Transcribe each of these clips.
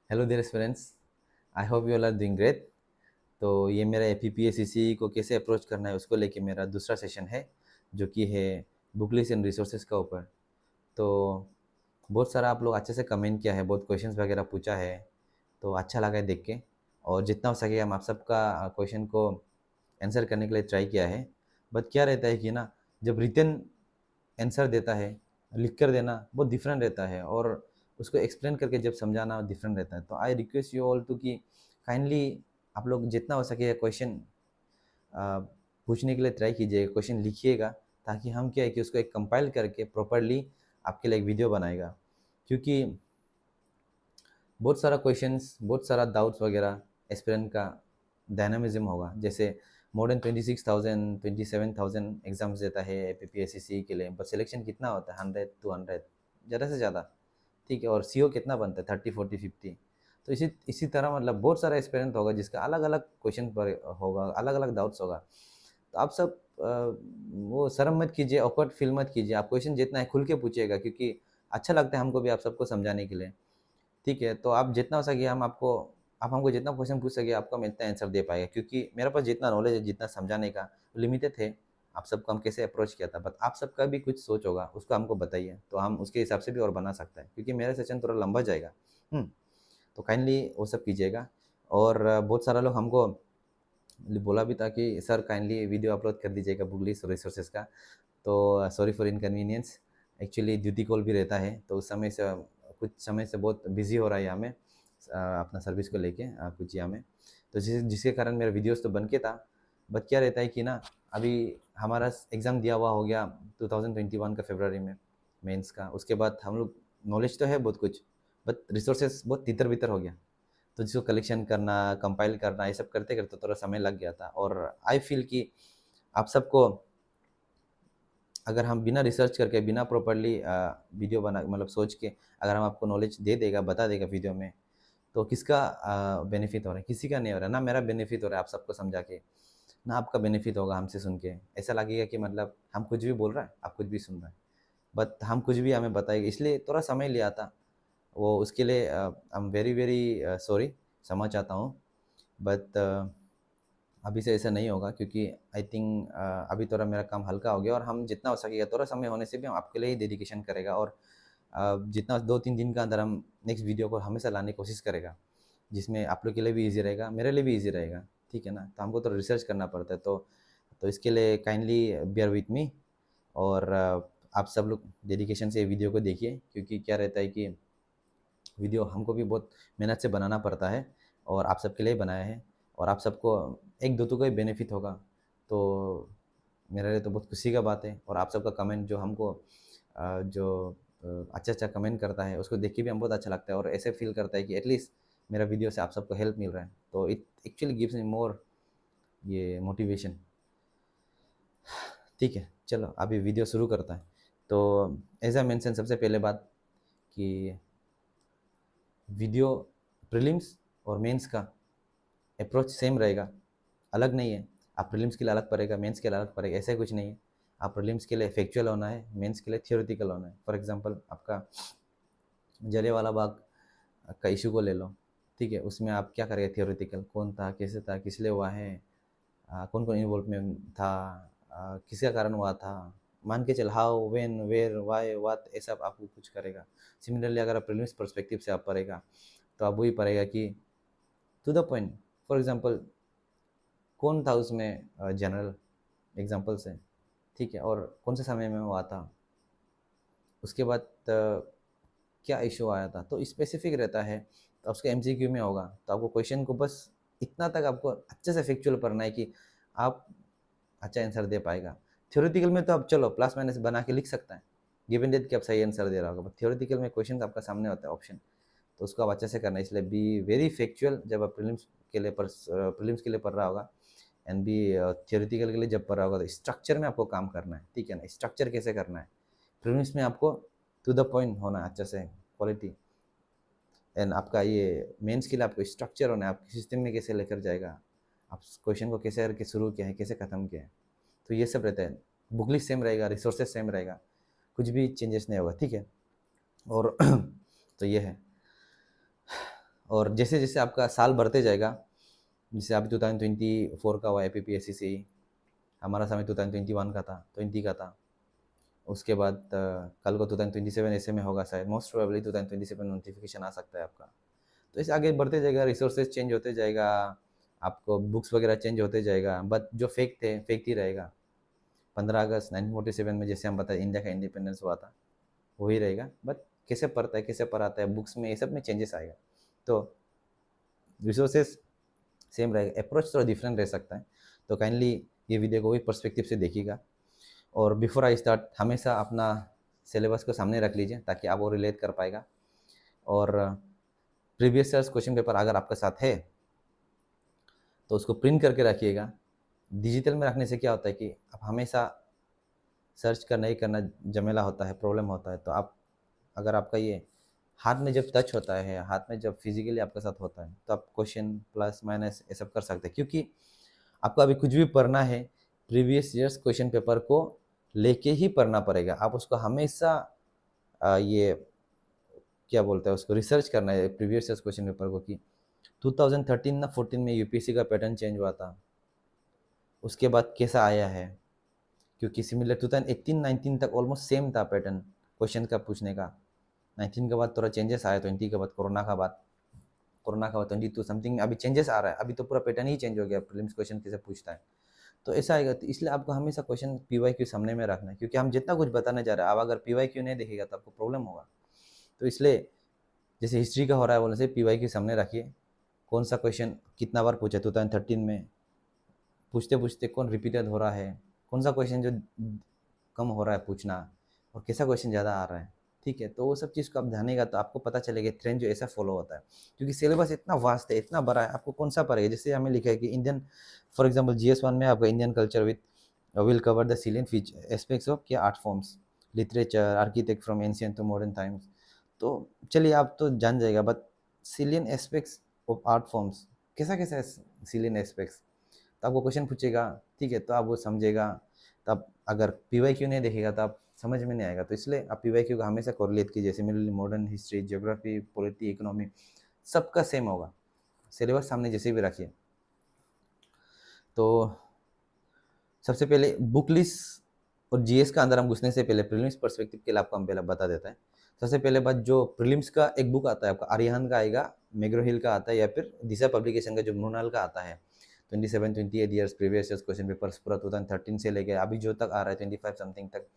Hello dear students, I hope you all are doing great. तो ये मेरा एपीपीएससीसी को कैसे अप्रोच करना है उसको लेके मेरा दूसरा सेशन है, जो कि है बुक लिस्ट एंड रिसोर्सेज का ऊपर। तो बहुत सारा आप लोग अच्छे से कमेंट किया है, बहुत क्वेश्चंस वगैरह पूछा है, तो अच्छा लगा है देख के। और जितना हो सके हम आप सबका क्वेश्चन को आंसर करने के लिए ट्राई किया है। बट क्या रहता है कि ना, जब रिटन आंसर देता है, लिख कर देना बहुत डिफरेंट रहता है, और उसको एक्सप्लेन करके जब समझाना डिफरेंट रहता है। तो I request you all to कि काइंडली आप लोग जितना हो सके क्वेश्चन पूछने के लिए ट्राई कीजिएगा, क्वेश्चन लिखिएगा, ताकि हम क्या है कि उसको एक कंपाइल करके प्रॉपरली आपके लिए एक वीडियो बनाएगा। क्योंकि बहुत सारा क्वेश्चंस, बहुत सारा डाउट्स वगैरह एस्पिरेंट का डायनामिज्म होगा। जैसे मोर देन 26,000 27,000 एग्जाम्स देता है पीपीएससी के लिए, पर सिलेक्शन कितना होता है? 100 200 ज़्यादा से ज़्यादा, ठीक है। और सीओ कितना बनता है? 30 40 50। तो इसी तरह मतलब बहुत सारा एक्सपीरियंस होगा जिसका अलग अलग क्वेश्चन पर होगा, अलग अलग डाउट्स होगा। तो आप सब वो शर्म मत कीजिए, ऑकवर्ड फील मत कीजिए, आप क्वेश्चन जितना है खुल के पूछिएगा, क्योंकि अच्छा लगता है हमको भी आप सबको समझाने के लिए, ठीक है। तो आप जितना हो सके आप हमको जितना क्वेश्चन पूछ सके आपको हम इतना आंसर दे पाएगा, क्योंकि मेरे पास जितना नॉलेज है, जितना समझाने का लिमिटेड है। आप सबको हम कैसे अप्रोच किया था, बट आप सबका भी कुछ सोच होगा, उसको हमको बताइए, तो हम उसके हिसाब से भी और बना सकते हैं, क्योंकि मेरा सेशन थोड़ा लंबा जाएगा। तो काइंडली वो सब कीजिएगा। और बहुत सारा लोग हमको बोला भी था कि सर काइंडली वीडियो अपलोड कर दीजिएगा बुक लिस्ट रिसोर्सेज का। तो sorry for inconvenience, actually duty call भी रहता है, तो उस समय से कुछ समय से बहुत बिजी हो रहा है यहाँ में, अपना सर्विस को लेके कुछ यहाँ में। तो जिसके कारण मेरा वीडियोस तो बन के था। बट क्या रहता है कि ना, अभी हमारा एग्ज़ाम दिया हुआ हो गया 2021 का फरवरी में, मेंस का। उसके बाद हम लोग नॉलेज तो है बहुत कुछ, बट रिसोर्सेज बहुत तितर बितर हो गया। तो जिसको कलेक्शन करना, कंपाइल करना, ये सब करते करते थोड़ा समय लग गया था। और आई फील कि आप सबको, अगर हम बिना रिसर्च करके, बिना प्रॉपरली वीडियो बना मतलब सोच के, अगर हम आपको नॉलेज दे देगा, बता देगा वीडियो में, तो किसका बेनिफिट हो रहा है? किसी का नहीं हो रहा है ना। मेरा बेनिफिट हो रहा है आप सबको समझा के, ना आपका बेनिफिट होगा हमसे सुन के। ऐसा लगेगा कि मतलब हम कुछ भी बोल रहा है, आप कुछ भी सुन रहे हैं, बट हम कुछ भी हमें बताएगा, इसलिए थोड़ा समय लिया था। वो उसके लिए I am very very sorry, क्षमा चाहता हूँ। बट अभी से ऐसा नहीं होगा, क्योंकि आई थिंक अभी थोड़ा मेरा काम हल्का हो गया, और हम जितना हो सकेगा थोड़ा समय होने से भी हम आपके लिए ही डेडिकेशन करेगा। और जितना 2 3 दिन का अंदर हम नेक्स्ट वीडियो को हमेशा लाने की कोशिश करेगा, जिसमें आप लोग के लिए भी ईजी रहेगा, मेरे लिए भी ईजी रहेगा, ठीक है ना। तो हमको तो रिसर्च करना पड़ता है, तो इसके लिए काइंडली बियर विथ मी। और आप सब लोग डेडिकेशन से वीडियो को देखिए, क्योंकि क्या रहता है कि वीडियो हमको भी बहुत मेहनत से बनाना पड़ता है, और आप सबके लिए बनाया है। और आप सबको एक दो तो कोई बेनिफिट होगा, तो मेरे लिए तो बहुत खुशी का बात है। और आप सबका कमेंट जो हमको जो अच्छा अच्छा कमेंट करता है, उसको देख के भी हम बहुत अच्छा लगता है, और ऐसे फील करता है कि एटलीस्ट मेरा वीडियो से आप सबको हेल्प मिल रहा है, तो इट एक्चुअली गिव्स मी मोर ये मोटिवेशन। ठीक है, चलो अभी वीडियो शुरू करता है। तो एज आई मेंशन, सबसे पहले बात कि वीडियो प्रीलिम्स और मेंस का अप्रोच सेम रहेगा, अलग नहीं है। आप प्रीलिम्स के लिए अलग पड़ेगा, मेंस के लिए अलग पड़ेगा, ऐसा कुछ नहीं है। आप प्रीलिम्स के लिए फैक्चुअल होना है, मेंस के लिए थियोरेटिकल होना है। फॉर एग्जांपल, आपका जलियांवाला बाग का इशू को ले लो, ठीक है। उसमें आप क्या करेंगे? थियोरेटिकल कौन था, कैसे था, किस लिए हुआ है, कौन कौन इन्वॉल्वमेंट था, किसका कारण हुआ था, मान के चल how when where why what, ऐसा आपको कुछ करेगा। सिमिलरली अगर आप प्रीलिम्स पर्सपेक्टिव से आप पढ़ेगा, तो आप वही पढ़ेगा कि to the point. For example, कौन था उसमें जनरल, एग्जांपल से, ठीक है, और कौन से समय में हुआ था। उसके बाद क्या इशू आया था, तो स्पेसिफिक रहता है। तो उसका एमसीक्यू में होगा, तो आपको क्वेश्चन को बस इतना तक आपको अच्छे से फैक्चुअल पढ़ना है कि आप अच्छा आंसर दे पाएगा। थ्योरेटिकल में तो आप चलो प्लस माइनस बना के लिख सकता है, गिवन डेट कि आप सही आंसर दे रहा होगा, बट थ्योरेटिकल में क्वेश्चन आपका सामने होता है ऑप्शन, तो उसको आप अच्छे से करना है। इसलिए बी वेरी फैक्चुअल जब आप प्रीलिम्स के लिए पढ़ रहा होगा, एंड बी थियोरेटिकल के लिए जब पढ़ रहा होगा, तो स्ट्रक्चर में आपको काम करना है, ठीक है ना। स्ट्रक्चर कैसे करना है, प्रीलिम्स में आपको टू द पॉइंट होना है, अच्छे से क्वालिटी। एंड आपका ये मेंस के लिए आपको स्ट्रक्चर होना है, आप सिस्टम में कैसे लेकर जाएगा, आप क्वेश्चन को कैसे करके शुरू किया है, कैसे ख़त्म किया है। तो ये सब रहता है। बुक लिस्ट सेम रहेगा, रिसोर्सेज सेम रहेगा, कुछ भी चेंजेस नहीं होगा, ठीक है। और तो ये है। और जैसे जैसे आपका साल बढ़ते जाएगा, जैसे अभी 2024 का हुआ एपीपीएससी, हमारा समय 2021 का था, 20 का था। उसके बाद कल को 2027 ऐसे में होगा शायद, मोस्ट प्रोबेबली 2027 नोटिफिकेशन आ सकता है आपका। तो ऐसे आगे बढ़ते जाएगा, रिसोर्सेज चेंज होते जाएगा, आपको बुक्स वगैरह चेंज होते जाएगा, बट जो फेक थे फेक ही रहेगा। 15 अगस्त 1947 में जैसे हम बताए इंडिया का इंडिपेंडेंस हुआ था, वही रहेगा, बट कैसे पढ़ता है कैसे पढ़ाता है बुक्स में, ये सब में चेंजेस आएगा। तो रिसोर्सेज सेम रहेगा, अप्रोच थोड़ा डिफरेंट रह सकता है। तो काइंडली ये वीडियो को वही पर्सपेक्टिव से देखिएगा। और बिफोर आई स्टार्ट हमेशा अपना सिलेबस को सामने रख लीजिए ताकि आप वो रिलेट कर पाएगा। और प्रीवियस ईयर्स क्वेश्चन पेपर अगर आपके साथ है तो उसको प्रिंट करके रखिएगा। डिजिटल में रखने से क्या होता है कि आप हमेशा सर्च करना ही करना झमेला होता है, प्रॉब्लम होता है। तो आप अगर आपका ये हाथ में जब टच होता है, हाथ में जब फिजिकली आपके साथ होता है, तो आप क्वेश्चन प्लस माइनस ये सब कर सकते हैं। क्योंकि आपको अभी कुछ भी पढ़ना है, प्रीवियस ईयर्स क्वेश्चन पेपर को लेके ही पढ़ना पड़ेगा। आप उसको हमेशा ये क्या बोलते हैं उसको, रिसर्च करना है प्रीवियस ईयर्स क्वेश्चन पेपर को कि 2013 ना 14 में यूपीएससी का पैटर्न चेंज हुआ था, उसके बाद कैसा आया है। क्योंकि सिमिलर 2018-19 तक ऑलमोस्ट सेम था पैटर्न क्वेश्चन का पूछने का। 19 के बाद थोड़ा चेंजेस आया, 20 के बाद कोरोना का बाद 22 समथिंग अभी चेंजेस आ रहा है। अभी तो पूरा पैटर्न ही चेंज हो गया, प्रीलिम्स क्वेश्चन कैसे पूछता है। तो ऐसा आएगा। तो इसलिए आपको हमेशा क्वेश्चन पीवाईक्यू सामने में रखना है, क्योंकि हम जितना कुछ बताने जा रहे हैं, आप अगर पीवाईक्यू नहीं देखेगा तो आपको प्रॉब्लम होगा। तो इसलिए जैसे हिस्ट्री का हो रहा है बोलने से पीवाईक्यू सामने रखिए, कौन सा क्वेश्चन कितना बार पूछा 2013 में, पूछते पूछते कौन रिपीटेड हो रहा है, कौन सा क्वेश्चन जो कम हो रहा है पूछना, और कैसा क्वेश्चन ज़्यादा आ रहा है। ठीक है, तो वो सब चीज़ को आप जानेगा तो आपको पता चलेगा ट्रेंड जो ऐसा फॉलो होता है। क्योंकि सिलेबस इतना वास्ट है, इतना बड़ा है, आपको कौन सा पड़ेगा। जैसे हमें लिखा है कि इंडियन, फॉर एग्जाम्पल GS1 में आपका Indian culture with will cover the salient feature aspects of क्या art forms, literature, architect from ancient to modern times. तो चलिए आप तो जान जाएगा, but salient aspects of art forms कैसा कैसा है, सीलियन एस्पेक्ट्स। तो आपको क्वेश्चन पूछेगा, ठीक है, तो आप वो समझेगा। तब अगर पीवाईक्यू नहीं देखेगा तो आप समझ में नहीं आएगा। तो इसलिए आप पीवाईक्यू का हमेशा कोरिलेट कीजिए। Similarly modern history, geography, polity, economy सबका सेम होगा। सिलेबस सामने जैसे भी रखिए। तो सबसे पहले बुक लिस्ट और जीएस का अंदर हम घुसने से पहले प्रीलिम्स पर्सपेक्टिव के लिए आपको हम पहले बता देता है। सबसे पहले बात, जो प्रीलिम्स का एक बुक आता है आपका, आर्यहन का आएगा, मैग्रो हिल का आता है, या फिर दिशा पब्लिकेशन का जो मृणाल का आता है। 27-28 years previous years question papers पूरा 2013 से लेके अभी जो तक आ रहा है 25 समथिंग तक,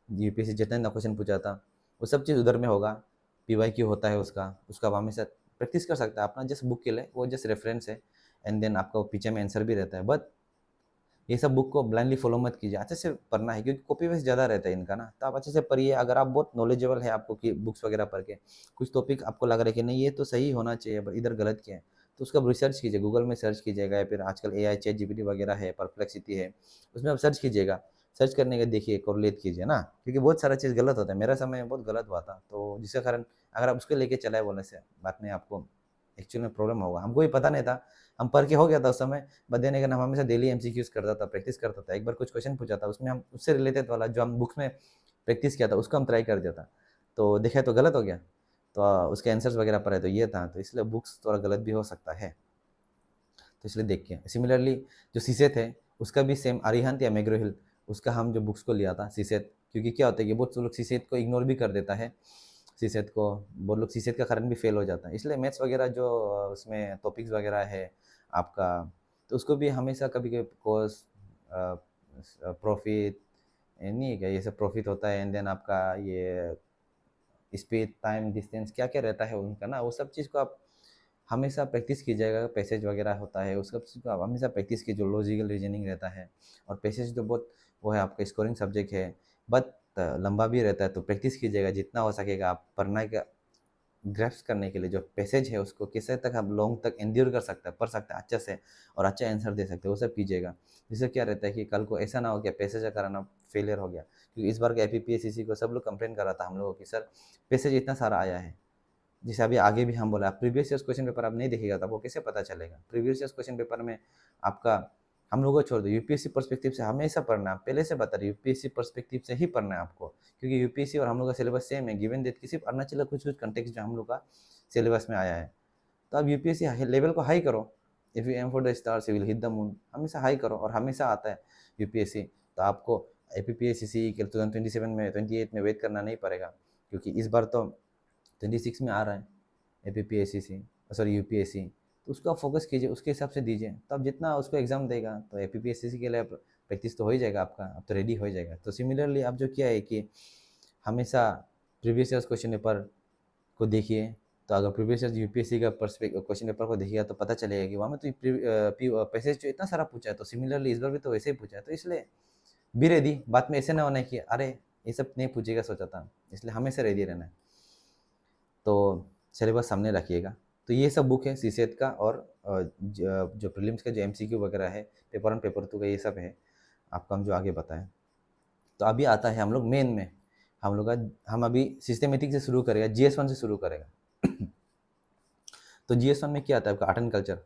यूपीएससी जितना ना क्वेश्चन पूछा था वो सब चीज़ उधर में होगा। पीवाईक्यू होता है उसका, उसका आप हमेशा प्रैक्टिस कर सकते हैं अपना, जस्ट बुक के लिए वो जस्ट रेफरेंस है। एंड देन आपका पीछे में आंसर भी रहता है। बट ये सब बुक को ब्लाइंडली फॉलो मत कीजिए, अच्छे से पढ़ना है, क्योंकि कॉपी वेस्ट ज़्यादा रहता है इनका ना। तो आप अच्छे से पढ़िए। अगर आप बहुत नॉलेजेबल है आपको कि बुक्स वगैरह पढ़ के कुछ टॉपिक आपको लग रहा है कि नहीं ये तो सही होना चाहिए, इधर गलत किया है, तो उसका रिसर्च कीजिए, गूगल में सर्च कीजिएगा, या फिर आजकल AI चैट जीपीटी वगैरह है, परप्लेक्सिटी है, उसमें आप सर्च कीजिएगा। सर्च करने के देखिए, कोरिलेट कीजिए ना, क्योंकि बहुत सारा चीज़ गलत होता है। मेरा समय में बहुत गलत हुआ था, तो जिसके कारण अगर आप उसको लेके चलाए बोलने से बाद में आपको एक्चुअल में प्रॉब्लम होगा। हमको भी पता नहीं था, हम पढ़ के हो गया था उस समय, बट देने का हम हमेशा डेली एमसीक्यूज करता था, प्रैक्टिस करता था। एक बार कुछ क्वेश्चन पूछा था, उसमें हम उससे रिलेटेड वाला जो हम बुक्स में प्रैक्टिस किया था उसको हम ट्राई कर दिया था, तो देखा तो गलत हो गया। तो उसके आंसर्स वगैरह पढ़े तो ये था, तो इसलिए बुक्स थोड़ा गलत भी हो सकता है। तो इसलिए देखिए। सिमिलरली जो सीसेट है उसका भी सेम, अरिहंत या मैग्रो हिल, उसका हम जो बुक्स को लिया था सीसेट, क्योंकि क्या होता है कि बहुत लोग सीसेट को इग्नोर भी कर देता है। सीसेट को बहुत लोग सीसेट का कारण भी फेल हो जाता है। इसलिए मैथ्स वगैरह जो उसमें टॉपिक्स वगैरह है आपका, तो उसको भी हमेशा कभी कभी कॉस्ट, प्रॉफिट, नहीं है क्या ये सब प्रॉफिट होता है, एंड देन आपका ये स्पीड, टाइम, डिस्टेंस, क्या क्या रहता है उनका ना, वो सब चीज़ को आप हमेशा प्रैक्टिस कीजिएगा। पैसेज वगैरह होता है उस सब चीज़ को आप हमेशा प्रैक्टिस कीजिए, जो लॉजिकल रीजनिंग रहता है। और पैसेज तो बहुत वो है आपका स्कोरिंग सब्जेक्ट है, बट लंबा भी रहता है, तो प्रैक्टिस कीजिएगा जितना हो सकेगा। आप पढ़ना का ग्रैस्प करने के लिए जो पैसेज है उसको कैसे तक आप लॉन्ग तक एंड्योर कर सकते हैं, पढ़ सकते हैं अच्छे से, और अच्छा आंसर दे सकते हैं, वो सब कीजिएगा। जिससे क्या रहता है कि कल को ऐसा ना हो कि पैसेज का कारण आप फेलियर हो गया। क्योंकि इस बार के एपीपीएससी को सब लोग कंप्लेन कर रहा था हम लोगों की, सर पैसेज इतना सारा आया है। जैसे अभी आगे भी हम बोला, प्रीवियस ईयर्स क्वेश्चन पेपर आप नहीं देखिएगा तो आपको कैसे पता चलेगा। प्रीवियस ईयर्स क्वेश्चन पेपर में आपका, हम लोगों को छोड़ दो, यूपीएससी पर्सपेक्टिव से हमेशा पढ़ना है। पहले से बता रहे यूपीएससी पर्सपेक्टिव से ही पढ़ना है आपको, क्योंकि यूपीएससी और हम लोग का सिलेबस सेम है। गिवन डेट की सिर्फ अरुणाचल कुछ कुछ कंटेक्स्ट जो हम लोग का सिलेबस में आया है। तो आप यूपीएससी लेवल को हाई करो। If you aim for the stars you will hit the moon, हमेशा हाई करो, और हमेशा आता है यूपीएससी। तो आपको APPSCC के 2027 में 28 में वेट करना नहीं पड़ेगा, क्योंकि इस बार तो 26 में आ रहा है APPSCC, सॉरी यूपीएससी। तो उसको आप फोकस कीजिए, उसके हिसाब से दीजिए, तो आप जितना उसको एग्ज़ाम देगा तो APPSCC के लिए प्रैक्टिस तो हो ही जाएगा आपका, अब तो रेडी हो जाएगा। तो सिमिलरली आप जो किया है कि हमेशा प्रीवियस ईयर्स क्वेश्चन पेपर को देखिए। तो अगर प्रीवियस ईयर यूपीएससी का क्वेश्चन पेपर को देखिएगा तो पता चलेगा कि वहाँ में तो पैसेज जो इतना सारा पूछा है, तो सिमिलरली इस बार भी तो वैसे ही पूछा है। तो इसलिए बी रेडी, बाद में ऐसे ना होना है कि अरे ये सब नहीं पूछेगा सोचा था, इसलिए हमेशा रेडी रहना है। तो सिलेबस सामने रखिएगा। तो ये सब बुक है सीसेट का, और जो प्रीलिम्स का जो एमसीक्यू वगैरह है, पेपर 1 पेपर 2 का, ये सब है आपको हम जो आगे बताएं। तो अभी आता है हम लोग मेन में, हम अभी सिस्टमेटिक से शुरू करेगा, GS1 से शुरू करेगा। तो GS1 में क्या आता है आपका, art and culture.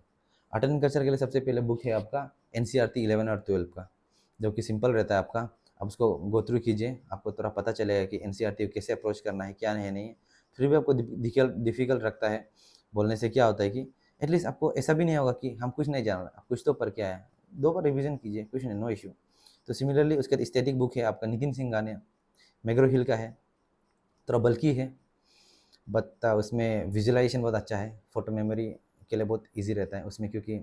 Art and culture के लिए सबसे पहले बुक है आपका NCERT 11 और 12 का, जो कि सिंपल रहता है आपका। आप उसको गो थ्रू कीजिए, आपको थोड़ा पता चलेगा कि NCERT को कैसे अप्रोच करना है, क्या है नहीं। फिर भी आपको डिफिकल्ट रखता है बोलने से, क्या होता है कि एटलीस्ट आपको ऐसा भी नहीं होगा कि हम कुछ नहीं जान रहे, आप कुछ तो पढ़ के आए, 2 बार रिविजन कीजिए, कुछ नहीं, नो इशू। तो सिमिलरली उसके बाद स्टैटिक बुक है आपका नितिन सिंह गाने, मैग्रो हिल का है, थोड़ा बल्कि है, बट उसमें विजुअलाइजेशन बहुत अच्छा है, फोटो मेमोरी के लिए बहुत इजी रहता है उसमें, क्योंकि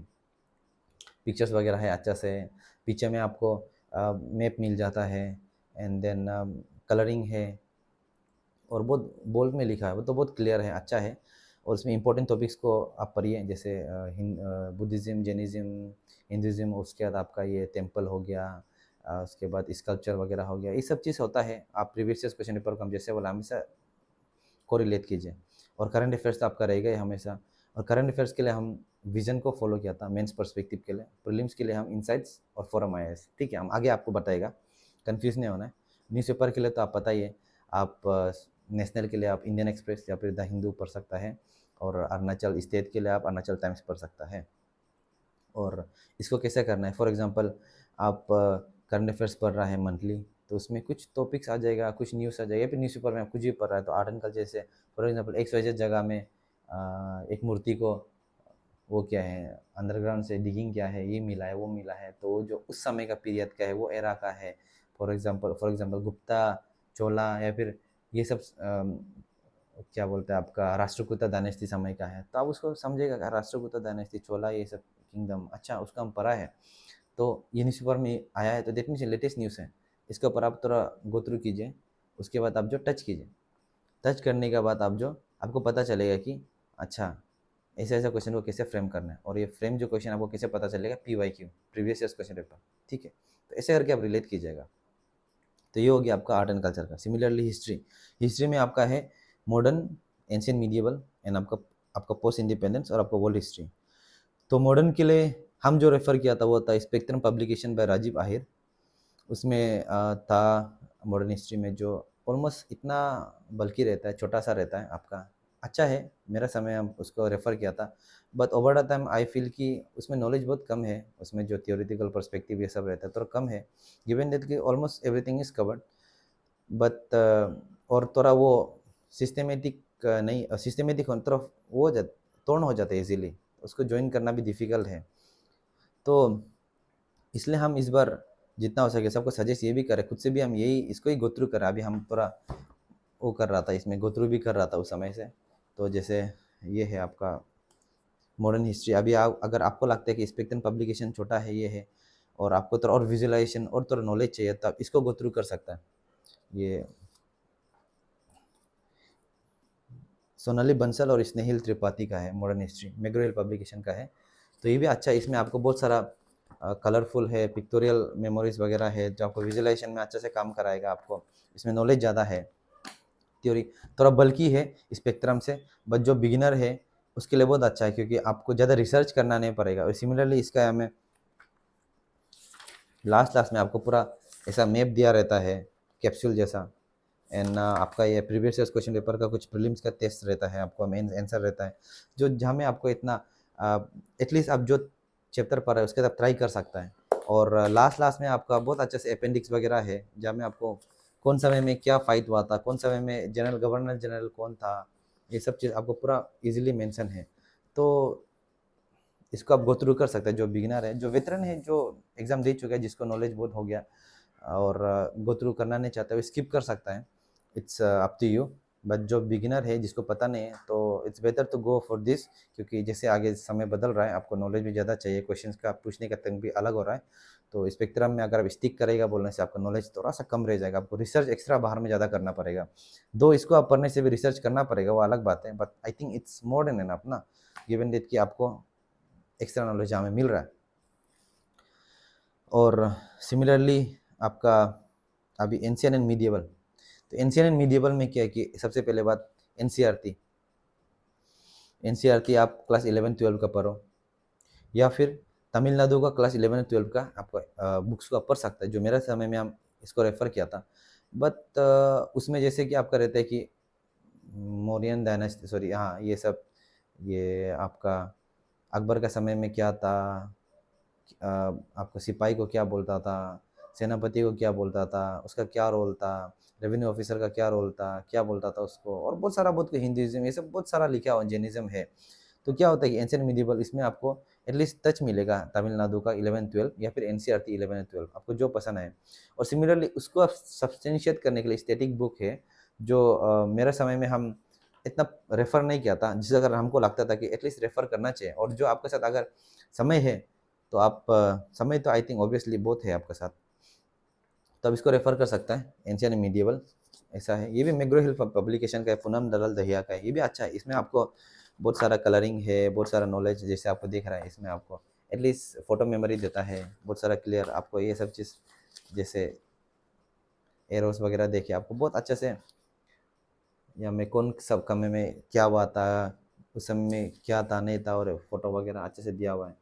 पिक्चर्स वगैरह है अच्छा से, पीछे में आपको मैप मिल जाता है, एंड देन कलरिंग है, और बहुत बोल्ड में लिखा है, वो तो बहुत क्लियर है, अच्छा है। और उसमें इंपॉर्टेंट टॉपिक्स को आप पढ़िए, जैसे बुद्धिज़्म, जैनिज़्म, हिंदुज़्म, उसके बाद आपका ये टेम्पल हो गया, उसके बाद स्कल्पचर वगैरह हो गया, ये सब चीज़ होता है। आप प्रीवियस ईयर क्वेश्चन पेपर को हम जैसे बोला हमेशा कोरिलेट कीजिए, और करंट अफेयर्स तो आपका रहेगा ही हमेशा। और करंट अफेयर्स के लिए हम विजन को फॉलो किया था मेंस पर्सपेक्टिव के लिए, प्रीलिम्स के लिए हम इनसाइट्स और फोरम IAS, ठीक है, हम आगे आपको बताएगा, कंफ्यूज नहीं होना है। न्यूज़पेपर के लिए तो आप पता ही है, आप नेशनल के लिए आप इंडियन एक्सप्रेस या फिर द हिंदू पढ़ सकता है, और अरुणाचल स्टेट के लिए आप अरुणाचल टाइम्स पढ़ सकता है। और इसको कैसे करना है, फॉर एग्जांपल आप करंट अफेयर्स पढ़ रहा है मंथली, तो उसमें कुछ टॉपिक्स आ जाएगा, कुछ न्यूज़ आ जाएगा, फिर न्यूज़पेपर में आप कुछ भी पढ़ रहा है, तो आर्ट एंड कल्चर से फॉर एग्जांपल XYZ जगह में एक मूर्ति को वो क्या है, अंडरग्राउंड से डिगिंग क्या है, ये मिला है, वो मिला है, तो जो उस समय का पीरियड का है, वो एरा का है। फॉर एग्जांपल गुप्ता, चोला, या फिर ये सब क्या बोलते हैं आपका राष्ट्रकूटा डायनेस्टी समय का है, तो आप उसको समझेगा कि राष्ट्रकूटा डायनेस्टी, चोला, ये सब किंगडम, अच्छा उसका हम पढ़ा है, तो ये न्यूज़पेपर में आया है, तो दैट मीन्स लेटेस्ट न्यूज़ है, इसके ऊपर आप थोड़ा गो थ्रू कीजिए। उसके बाद आप जो टच कीजिए, टच करने के बाद आप जो आपको पता चलेगा कि अच्छा ऐसे ऐसा क्वेश्चन को कैसे फ्रेम करना है, और ये फ्रेम जो क्वेश्चन आपको कैसे पता चलेगा, PYQ, previous year question paper, ठीक है। तो ऐसे करके आप रिलेट कीजिएगा। तो ये हो गया आपका आर्ट एंड कल्चर का। सिमिलरली हिस्ट्री में आपका है मॉडर्न, एंशियंट, मीडिएवल, एंड आपका आपका पोस्ट इंडिपेंडेंस, और आपका वर्ल्ड हिस्ट्री। तो मॉडर्न के लिए हम जो रेफ़र किया था वो था spectrum publication by Rajiv Ahir. उसमें था मॉडर्न हिस्ट्री में, जो ऑलमोस्ट इतना बल्कि रहता है, छोटा सा रहता है आपका, अच्छा है, मेरा समय हम उसको रेफ़र किया था। But over the time I feel कि उसमें नॉलेज बहुत कम है, उसमें जो थियोरेटिकल पर्सपेक्टिव ये सब रहता है थोड़ा कम है, गिवन दैट कि almost everything is covered. But और थोड़ा वो सिस्टमेटिक नहीं, सिस्टमेटिक होने तरफ वो तोड़ हो जाता है इजीली, उसको ज्वाइन करना भी डिफ़िकल्ट है। तो इसलिए हम इस बार जितना हो सके सबको सजेस्ट ये भी करें, खुद से भी हम यही इसको ही गो थ्रू करें। अभी हम थोड़ा वो कर रहा था, इसमें गो थ्रू भी कर रहा था उस समय से। तो जैसे ये है आपका मॉडर्न हिस्ट्री, अभी आप अगर आपको लगता है कि स्पेक्ट्रम पब्लिकेशन छोटा है, ये है, और आपको थोड़ा और विजुअलाइजेशन और थोड़ा नॉलेज चाहिए, तो आप इसको गो थ्रू कर सकता है। ये सोनाली बंसल और स्नेहिल त्रिपाठी का है, मॉडर्न हिस्ट्री, मैग्रो हिल पब्लिकेशन का है। तो ये भी अच्छा है, इसमें आपको बहुत सारा कलरफुल है, पिक्टोरियल मेमोरीज वगैरह है, जो आपको विजुअलाइजेशन में अच्छे से काम कराएगा आपको। इसमें नॉलेज ज़्यादा है, थ्योरी थोड़ा बल्कि है स्पेक्ट्रम से, बट जो बिगिनर है उसके लिए बहुत अच्छा है, क्योंकि आपको ज़्यादा रिसर्च करना नहीं पड़ेगा। और सिमिलरली इसका हमें लास्ट में आपको पूरा ऐसा मैप दिया रहता है, कैप्सूल जैसा, एंड आपका ये प्रीवियस ईयर क्वेश्चन पेपर का कुछ प्रीलिम्स का टेस्ट रहता है, आपका मेन आंसर रहता है, जो जहाँ में आपको इतना एटलीस्ट आप जो चैप्टर पढ़ रहे हैं उसके साथ ट्राई कर सकता है। और लास्ट में आपका बहुत अच्छे से अपेंडिक्स वगैरह है, जहाँ में आपको कौन समय में क्या फाइट हुआ था, कौन समय में गवर्नर जनरल कौन था, ये सब चीज़ आपको पूरा इजीली मेंशन है। तो इसको आप गो थ्रू कर सकते हैं। जो बिगिनर है, जो वेटरन है, जो एग्ज़ाम दे चुका है, जिसको नॉलेज बहुत हो गया और गो थ्रू करना नहीं चाहता, वो स्किप कर सकता है। It's up to you. But जो बिगिनर है, जिसको पता नहीं है, तो it's better to go for this, क्योंकि जैसे आगे समय बदल रहा है, आपको नॉलेज भी ज़्यादा चाहिए, क्वेश्चंस का पूछने का तंग भी अलग हो रहा है। तो स्पेक्ट्रम में अगर आप स्टिक करेगा बोलने से, आपका नॉलेज थोड़ा-सा कम रह जाएगा, आपको रिसर्च एक्स्ट्रा बाहर में ज़्यादा करना पड़ेगा। दो इसको आप पढ़ने से भी रिसर्च करना पड़ेगा, वो अलग बात है, but I think it's more than enough ना, गिवन दैट कि आपको एक्स्ट्रा नॉलेज हमें मिल रहा है। और सिमिलरली आपका अभी एंशिएंट एंड मीडिएवल, तो एंशिएंट एंड मीडिएवल में क्या है कि सबसे पहले बात एनसीईआरटी। एनसीईआरटी आप क्लास 11-12 का पढ़ो, या फिर तमिलनाडु का क्लास 11-12 का आपका बुक्स को आप पढ़ सकते हैं, जो मेरे समय में हम इसको रेफ़र किया था। बट उसमें जैसे कि आपका रहता है कि मौर्यन डायनेस्टी, सॉरी, हाँ, ये सब, ये आपका अकबर का समय में क्या था, आपको सिपाही को क्या बोलता था, सेनापति को क्या बोलता था, उसका क्या रोल था, रेवेन्यू ऑफिसर का क्या रोल था, क्या बोलता था उसको, और बहुत सारा, बहुत हिंदुइज्म, ये सब बहुत सारा लिखा हुआ, जैनिज्म है। तो क्या होता है कि एंशिएंट मिडिवल, इसमें आपको एटलीस्ट टच मिलेगा तमिलनाडु का 11-12 या फिर एनसीईआरटी 11-12, आपको जो पसंद है। और सिमिलरली उसको आप सब्सटेंशिएट करने के लिए स्टैटिक बुक है, जो मेरे समय में हम इतना रेफ़र नहीं किया था, जिसे अगर हमको लगता था कि एटलीस्ट रेफ़र करना चाहिए, और जो आपके साथ अगर समय है, तो आप समय तो आई थिंक ऑब्वियसली बहुत है आपके साथ, तो आप इसको रेफ़र कर सकता है, एंशिएंट मिडिएवल, ऐसा है। ये भी मैग्रो हिल पब्लिकेशन का है, पूनम दलाल दहिया का है, ये भी अच्छा है। इसमें आपको बहुत सारा कलरिंग है, बहुत सारा नॉलेज जैसे आपको दिख रहा है, इसमें आपको एटलीस्ट फ़ोटो मेमोरी देता है, बहुत सारा क्लियर आपको ये सब चीज़, जैसे एरोस वगैरह देखे आपको बहुत अच्छे से, या मैं कौन सब समय में क्या हुआ था, उस समय में क्या था नहीं था, और फ़ोटो वगैरह अच्छे से दिया हुआ है।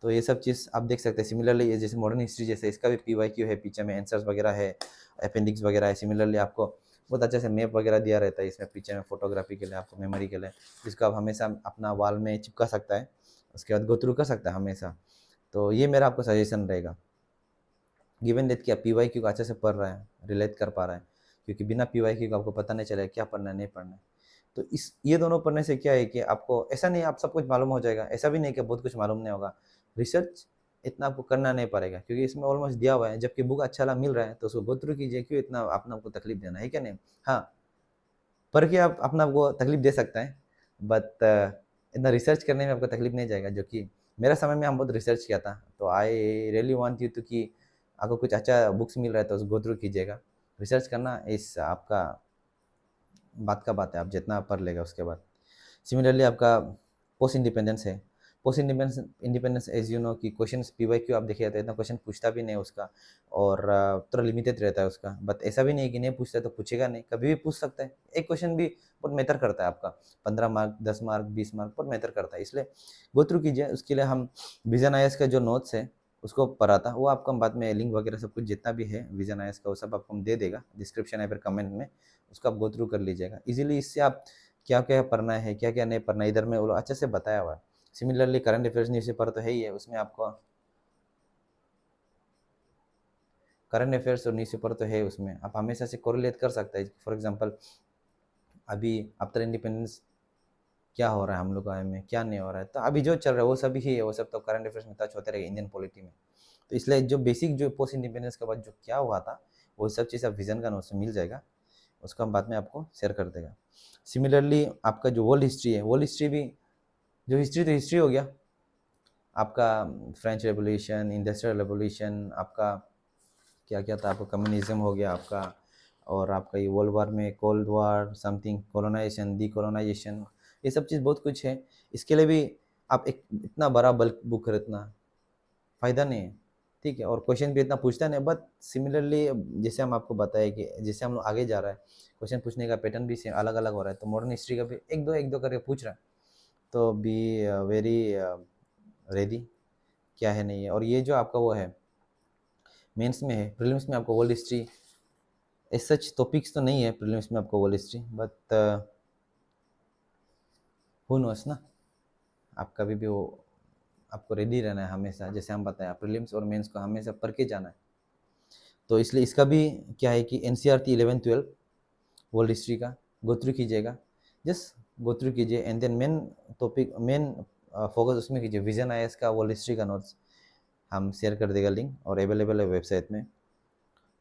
तो ये सब चीज़ आप देख सकते हैं। सिमिलरली ये जैसे मॉडर्न हिस्ट्री, जैसे इसका भी पीवाईक्यू है, पीछे में आंसर्स वगैरह है, अपेंडिक्स वगैरह है। सिमिलरली आपको बहुत अच्छे से मैप वगैरह दिया रहता है इसमें, पीछे में फोटोग्राफी के लिए, आपको मेमोरी के लिए, जिसको आप हमेशा अपना वॉल में चिपका सकता है, उसके बाद गो थ्रू कर सकता है हमेशा। तो ये मेरा आपको सजेशन रहेगा, गिवन दैट कि आप पीवाईक्यू को अच्छे से पढ़ रहा है, रिलेट कर पा रहा है, क्योंकि बिना पीवाईक्यू को आपको पता नहीं चलेगा क्या पढ़ना है, नहीं पढ़ना है। तो इस ये दोनों पढ़ने से क्या है कि आपको ऐसा नहीं आप सब कुछ मालूम हो जाएगा, ऐसा भी नहीं कि बहुत कुछ मालूम नहीं होगा। रिसर्च इतना आपको करना नहीं पड़ेगा, क्योंकि इसमें ऑलमोस्ट दिया हुआ है। जबकि बुक अच्छा मिल रहा है तो उसको गो थ्रू कीजिए, क्यों इतना अपना आपको तकलीफ देना है क्या नहीं? हाँ, पढ़ के आप अपना आपको तकलीफ दे सकते हैं, बट इतना रिसर्च करने में आपको तकलीफ नहीं जाएगा, जो कि मेरा समय में हम बहुत रिसर्च किया था। तो I really want you to कि आपको कुछ अच्छा बुक्स मिल रहा है तो उसको गो थ्रू कीजिएगा। रिसर्च करना इस आपका बात का बात है, आप जितना पढ़ लेगा उसके बाद। सिमिलरली आपका पोस्ट इंडिपेंडेंस है। Post independence independence as you know कि क्वेश्चंस पीवाईक्यू आप देखिए तो इतना क्वेश्चन पूछता भी नहीं उसका, और थोड़ा लिमिटेड रहता है उसका। बट ऐसा भी नहीं कि नहीं पूछता तो पूछेगा नहीं, कभी भी पूछ सकता है। एक क्वेश्चन भी बहुत मैटर करता है आपका, 15 मार्क, 10 मार्क, 20 मार्क बहुत मैटर करता है, इसलिए गो थ्रू कीजिए। उसके लिए हम विजन आईएएस का जो नोट्स है उसको पढ़ा था, वो आपको हम बाद में लिंक वगैरह सब कुछ जितना भी है विजन आईएएस का, वो सब आपको हम दे देगा डिस्क्रिप्शन या फिर कमेंट में, उसको आप गो थ्रू कर लीजिएगा इजीली। इससे आप क्या क्या पढ़ना है, क्या क्या नहीं पढ़ना है, इधर में वो लोग अच्छे से बताया हुआ है। सिमिलरली करंट अफेयर्स न्यूज़पेपर तो है ही है, उसमें आपको करंट अफेयर्स और न्यूज़पेपर तो है, उसमें आप हमेशा से कोरिलेट कर सकते हैं। फॉर एग्जांपल अभी आफ्टर इंडिपेंडेंस क्या हो रहा है हम लोग में, क्या नहीं हो रहा है, तो अभी जो चल रहा है वो सभी ही है, वो सब तो करंट अफेयर्स में टच होते रहेगा इंडियन पॉलिटी में। तो इसलिए जो बेसिक जो पोस्ट इंडिपेंडेंस के बाद जो क्या हुआ था, वो सब चीज़ आप विजन का नोट्स में मिल जाएगा, उसको हम बाद में आपको शेयर कर देगा। सिमिलरली आपका जो वर्ल्ड हिस्ट्री है, वर्ल्ड हिस्ट्री भी, जो हिस्ट्री तो हिस्ट्री हो गया आपका, फ्रेंच रेवोल्यूशन, इंडस्ट्रियल रेवोल्यूशन, आपका क्या क्या था, आपका कम्युनिज्म हो गया आपका, और आपका ये वर्ल्ड वार में cold war something, colonization, decolonization, ये सब चीज़ बहुत कुछ है। इसके लिए भी आप एक इतना बड़ा बल्क बुक खरीदना फ़ायदा नहीं है, ठीक है, और क्वेश्चन भी इतना पूछता नहीं। बट सिमिलरली जैसे हम आपको बताए कि जैसे हम लोग आगे जा रहा है, क्वेश्चन पूछने का पैटर्न भी अलग अलग हो रहा है, तो मॉडर्न हिस्ट्री का भी एक दो करके पूछ रहा है, तो बी वेरी रेडी, क्या है नहीं है। और ये जो आपका वो है मेंस में है, प्रीलिम्स में आपको world history as such topics तो नहीं है प्रीलिम्स में आपको world history, but who knows ना, आप कभी भी वो आपको रेडी रहना है हमेशा, जैसे हम बताया प्रीलिम्स और मेंस को हमेशा पढ़ के जाना है। तो इसलिए इसका भी क्या है कि एनसीईआरटी 11-12 वर्ल्ड हिस्ट्री का गो थ्रू कीजिएगा, जस्ट गो थ्रू कीजिए एंड देन मेन फोकस उसमें कीजिए। विजन आईएएस का वर्ल्ड हिस्ट्री का नोट्स हम शेयर कर देगा लिंक, और अवेलेबल है वेबसाइट में।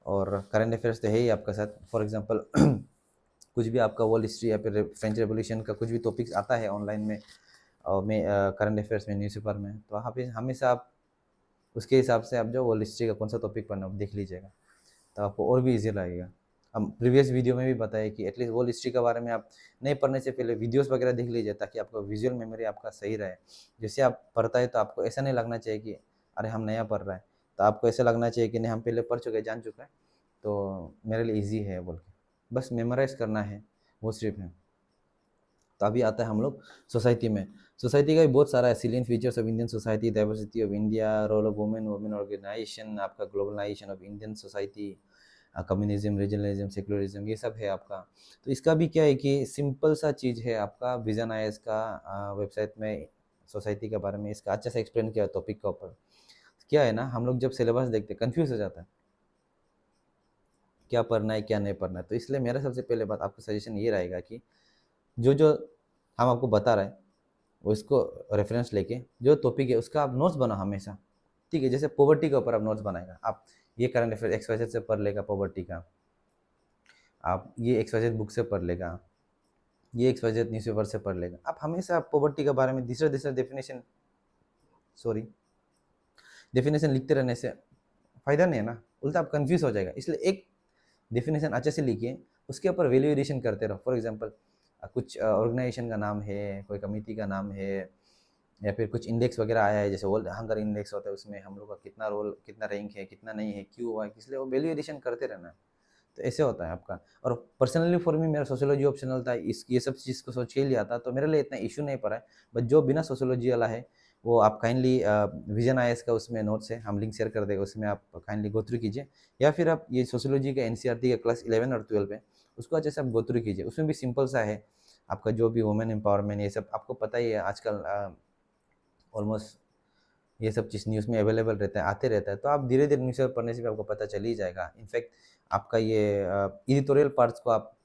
और करंट अफेयर्स तो है ही आपका साथ। फॉर एग्जांपल कुछ भी आपका वर्ल्ड हिस्ट्री या फिर फ्रेंच रेवोल्यूशन का कुछ भी टॉपिक्स आता है ऑनलाइन में और में करंट अफेयर्स में, न्यूज़पेपर में, तो वहाँ पे हमेशा आप उसके हिसाब से आप जो वर्ल्ड हिस्ट्री का कौन सा टॉपिक पढ़ना है देख लीजिएगा, तो आपको और भी ईजी लगेगा। हम प्रीवियस वीडियो में भी बताया कि एटलीस्ट वर्ल्ड हिस्ट्री के बारे में आप नहीं पढ़ने से पहले वीडियोस वगैरह देख लीजिए, ताकि आपका विजुअल मेमोरी आपका सही रहे। जैसे आप पढ़ता है तो आपको ऐसा नहीं लगना चाहिए कि अरे हम नया पढ़ रहा है, तो आपको ऐसा लगना चाहिए कि नहीं हम पहले पढ़ चुके हैं, जान चुका है, तो मेरे लिए ईजी है बोल के बस मेमोराइज करना है, वो सिर्फ है। तो अभी आता है हम लोग सोसाइटी में। सोसाइटी का भी बहुत सारा है, salient features of Indian society, diversity of India, role of women, women organisation, आपका globalisation of Indian society, communism, regionalism, secularism, ये सब है आपका। तो इसका भी क्या है कि सिंपल सा चीज़ है आपका, विजन आईएएस का वेबसाइट में सोसाइटी के बारे में इसका अच्छा से एक्सप्लेन किया टॉपिक के ऊपर। क्या है ना, हम लोग जब सिलेबस देखते हैं कंफ्यूज हो जाता है, क्या पढ़ना है क्या नहीं पढ़ना है। तो इसलिए मेरा सबसे पहले बात आपको सजेशन ये रहेगा कि जो जो हम आपको बता रहे हैं वो इसको रेफरेंस लेके जो टॉपिक है उसका आप नोट्स बनाओ हमेशा, ठीक है। जैसे पॉवर्टी के ऊपर आप नोट्स बनाएगा, आप ये करंट अफेयर एक्सवाइजेड से पढ़ लेगा पॉवर्टी का, आप ये एक्सवाइजेड बुक से पढ़ लेगा, ये एक्सवाइजेड न्यूज़पेपर से पढ़ लेगा। आप हमेशा पॉवर्टी के बारे में दूसरा दूसरा डेफिनेशन लिखते रहने से फ़ायदा नहीं है ना, उल्टा आप कंफ्यूज हो जाएगा। इसलिए एक डेफिनेशन अच्छे से लिखिए, उसके ऊपर वैल्यू एडिशन करते रहो। फॉर एग्जांपल कुछ ऑर्गेनाइजेशन का नाम है, कोई कमेटी का नाम है, या फिर कुछ इंडेक्स वगैरह आया है, जैसे वर्ल्ड हंगर इंडेक्स होता है, उसमें हम लोग का कितना रोल, कितना रैंक है, कितना नहीं है, क्यों हुआ है, इसलिए वो वैल्यू एडिशन करते रहना है। तो ऐसे होता है आपका। और पर्सनली फॉर मी मेरा सोशियोलॉजी ऑप्शनल था, इस ये सब चीज़ को सोच के ही लिया था, तो मेरे लिए इतना इशू नहीं पड़ा है। बट जो बिना सोशियोलॉजी वाला है वो आप काइंडली विजन आईएएस का उसमें नोट्स है, हम लिंक शेयर कर देगा, उसमें आप काइंडली गो थ्रू कीजिए। या फिर आप ये सोशियोलॉजी का एनसीईआरटी का क्लास 11 और 12 है, उसको अच्छे से आप गो थ्रू कीजिए। उसमें भी सिंपल सा है आपका, जो भी वुमेन एम्पावरमेंट ये सब आपको पता ही है आजकल ऑलमोस्ट ये सब चीज़ न्यूज़ में अवेलेबल रहता है, आते रहता है। तो आप धीरे धीरे न्यूज़पेपर पढ़ने से भी आपको पता चल ही जाएगा। इनफैक्ट आपका ये एडिटोरियल पार्ट्स को आप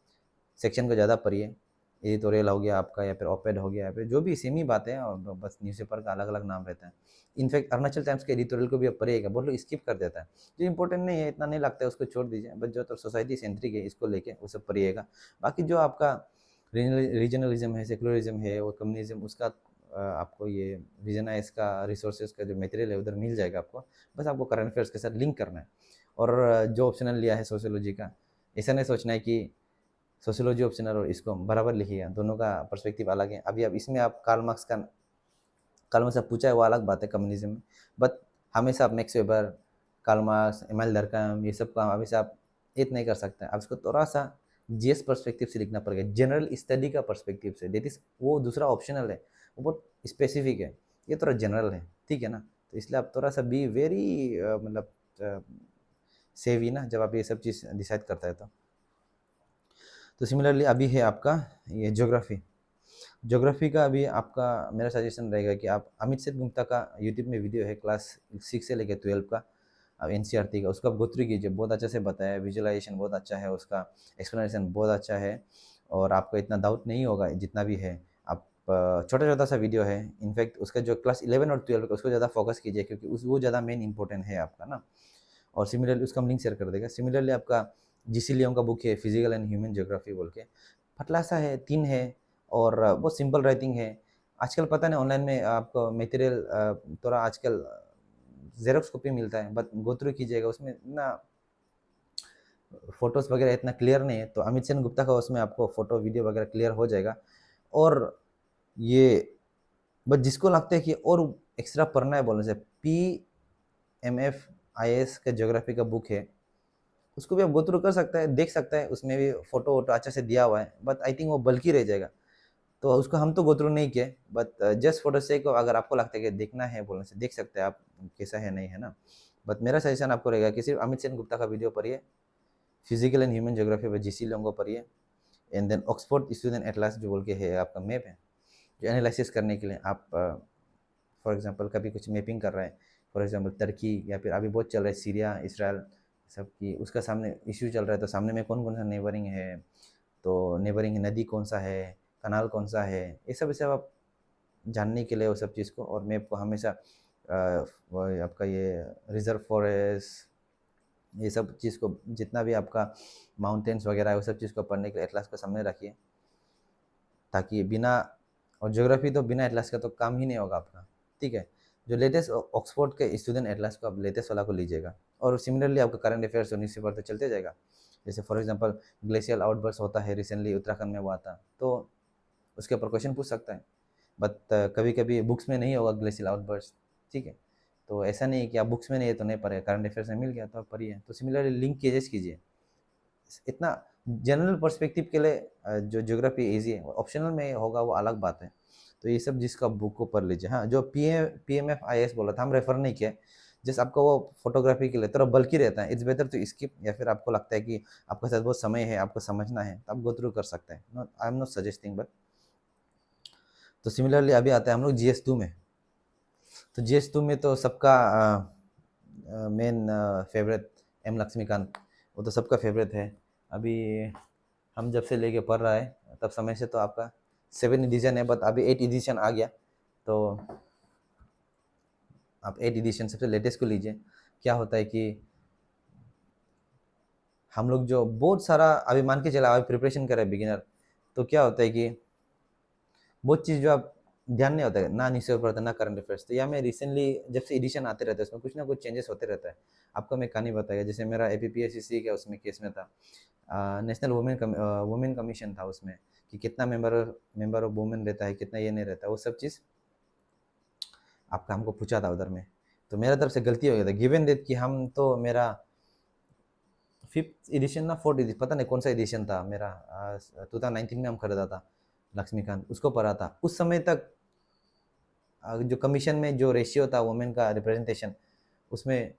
सेक्शन को ज़्यादा पढ़िए। एडिटोरियल हो गया आपका, या फिर ओपेड हो गया, या फिर जो भी सेम ही बात है, और बस न्यूज़पेपर का अलग अलग नाम रहता है। इनफैक्ट अरुणाचल टाइम्स के एडिटोरियल को भी आप पढ़िएगा, बहुत लोग स्किप कर देता है, जो इंपॉर्टेंट नहीं है, इतना नहीं लगता है, उसको छोड़ दीजिए। बट जो तो सोसाइटी सेंट्रिक है इसको लेके वो सब पढ़िएगा। बाकी जो आपका रीजनलिज्म है, सेकुलरिज्म है, और कम्युनिज्म, उसका आपको ये विजन है, इसका रिसोर्सेज का जो मटेरियल है उधर मिल जाएगा आपको। बस आपको करंट अफेयर्स के साथ लिंक करना है। और जो ऑप्शनल लिया है सोशियोलॉजी का, ऐसा नहीं सोचना है कि सोशियोलॉजी ऑप्शनल और इसको बराबर लिखिएगा, दोनों का पर्सपेक्टिव अलग है। अभी अब इसमें आप कार्ल मार्क्स से पूछा है वो अलग बात है कम्युनिज्म में, बट हमेशा आप Max Weber, Karl Marx, Emile Durkheim, ये सब का हमेशा आप एक नहीं कर सकते। आप इसको थोड़ा सा जीएस पर्सपेक्टिव से लिखना पड़ेगा, जनरल स्टडी का पर्सपेक्टिव से। दैट इज वो दूसरा ऑप्शनल है, वो बहुत स्पेसिफिक है, ये थोड़ा जनरल है, ठीक है ना। तो इसलिए आप थोड़ा सा बी वेरी मतलब सेवी ना, जब आप ये सब चीज़ डिसाइड करता है तो सिमिलरली अभी है आपका ये ज्योग्राफी। ज्योग्राफी का अभी आपका मेरा सजेशन रहेगा कि आप अमित सेठ गुप्ता का यूट्यूब में वीडियो है क्लास 6 से लेकर 12 का, अब एनसीईआरटी का, उसको आप गो थ्रू कीजिए, बहुत अच्छे से बताया है, विजुअलाइजेशन बहुत अच्छा है, उसका एक्सप्लेनेशन बहुत अच्छा है, और आपको इतना डाउट नहीं होगा जितना भी है। आप छोटा छोटा सा वीडियो है, इनफैक्ट उसका जो क्लास 11 और 12 का उसको ज़्यादा फोकस कीजिए, क्योंकि उस वो ज़्यादा मेन इंपॉर्टेंट है आपका ना। और सिमिलरली उसका हम लिंक शेयर कर देगा। सिमिलरली आपका जीसी लियोंग का बुक है फिजिकल एंड ह्यूमन ज्योग्राफी बोल के, पतला सा है, 3 है, और बहुत सिंपल राइटिंग है। आजकल पता नहीं ऑनलाइन में आपको मटेरियल थोड़ा आजकल जेरोक्स कॉपी मिलता है, बट गो थ्रू कीजिएगा, उसमें ना फोटोज़ वगैरह इतना क्लियर नहीं है, तो अमित सेन गुप्ता का उसमें आपको फोटो वीडियो वगैरह क्लियर हो जाएगा। और ये बस जिसको लगता है कि और एक्स्ट्रा पढ़ना है बोलने से, PMF IAS का ज्योग्राफी का बुक है, उसको भी आप गो थ्रू कर सकता है, देख सकता है, उसमें भी फोटो वोटो अच्छे से दिया हुआ है, बट आई थिंक वो बल्कि रह जाएगा। तो उसको हम तो गो थ्रू नहीं किए, बट जस्ट फोटो से को अगर आपको लगता है कि देखना है बोलने से देख सकते हैं आप, कैसा है नहीं है ना। बट मेरा सजेशन आपको रहेगा कि सिर्फ अमित सेन गुप्ता का वीडियो पढ़िए, फिजिकल एंड ह्यूमन ज्योग्राफी पर जीसी लोगों को पढ़िए, and then Oxford student atlas जो बोल के है आपका मैप है, जो एनालिसिस करने के लिए आप फॉर एग्जांपल कभी कुछ मैपिंग कर रहे हैं, फॉर एग्जांपल तुर्की, या फिर अभी बहुत चल रहा है सीरिया इसराइल सब की, उसका सामने इश्यू चल रहा है, तो सामने में कौन कौन सा नेबरिंग है, तो नेबरिंग नदी कौन सा है, कनाल कौन सा है, ये सब इसे आप जानने के लिए वो सब चीज़ को। और मैं आपको हमेशा वो आपका ये रिजर्व फॉरेस्ट, ये सब चीज़ को, जितना भी आपका माउंटेन्स वगैरह है वो सब चीज़ को पढ़ने के लिए एटलास को सामने रखिए, ताकि बिना, और ज्योग्राफी तो बिना एटलास का तो काम ही नहीं होगा आपका, ठीक है। जो लेटेस्ट ऑक्सफोर्ड के स्टूडेंट एटलास को आप लेटेस्ट वाला को लीजिएगा, और सिमिलरली आपका करंट अफेयर्स और न्यूज़पेपर तो चलते जाएगा। जैसे फॉर एग्जांपल ग्लेशियल आउटबर्स्ट होता है, रिसेंटली उत्तराखंड में हुआ था, तो उसके ऊपर क्वेश्चन पूछ सकता है। बट कभी कभी बुक्स में नहीं होगा ग्लेशियल आउटबर्स्ट, ठीक है। तो ऐसा नहीं है कि आप बुक्स में नहीं है तो नहीं पढ़े, करंट अफेयर्स में मिल गया तो आप पढ़िए। तो सिमिलरली लिंक कीजिए कीजिए, इतना जनरल पर्सपेक्टिव के लिए जो ज्योग्राफी ईजी है, ऑप्शनल में होगा वो अलग बात है। तो ये सब जिसका बुक को पढ़ लीजिए। हाँ, जो PMF IAS बोला था, हम रेफर नहीं किया, जैसे आपका वो फोटोग्राफी के लिए थोड़ा बल्कि रहता है, इट्स बेटर टू स्किप, या फिर आपको लगता है कि आपके साथ बहुत समय है, आपको समझना है, तो आप गो थ्रू कर सकते हैं। I am not suggesting but. तो सिमिलरली अभी आता है हम लोग GS2 में। तो GS2 में तो सबका मेन फेवरेट M लक्ष्मीकांत, वो तो सबका फेवरेट है। अभी हम जब से लेके पढ़ रहा है तब समय से तो आपका 7 एडिशन है, बट अभी 8 एडिशन आ गया। तो आप 8 एडिशन सबसे लेटेस्ट को लीजिए। क्या होता है कि हम लोग जो बहुत सारा अभी मान के चला, अभी प्रिपरेशन कर रहे हैं बिगिनर, तो क्या होता है कि बहुत चीज़ जो आप ध्यान नहीं होता है, ना न्यूज़पेपर पढ़ता ना करंट अफेयर्स। तो या मैं रिसेंटली जब से एडिशन आते रहते हैं उसमें कुछ ना कुछ चेंजेस होते रहता है। आपको मैं कहानी बताया, जैसे मेरा APPSCC का उसमें केस में था, नेशनल वुमेन कमीशन था उसमें, कि कितना मेंबर ऑफ वुमेन रहता है, कितना ये नहीं रहता, वो सब चीज़ आपका हमको पूछा था उधर में। तो मेरा तरफ से गलती हो गया था, गिवन दैट कि हम तो मेरा 5th एडिशन ना 4th एडिशन, पता नहीं कौन सा एडिशन था मेरा, 2019 में हम खरीदा था लक्ष्मीकांत, उसको पढ़ा था। उस समय तक जो कमीशन में जो रेशियो था वुमेन का रिप्रेजेंटेशन, उसमें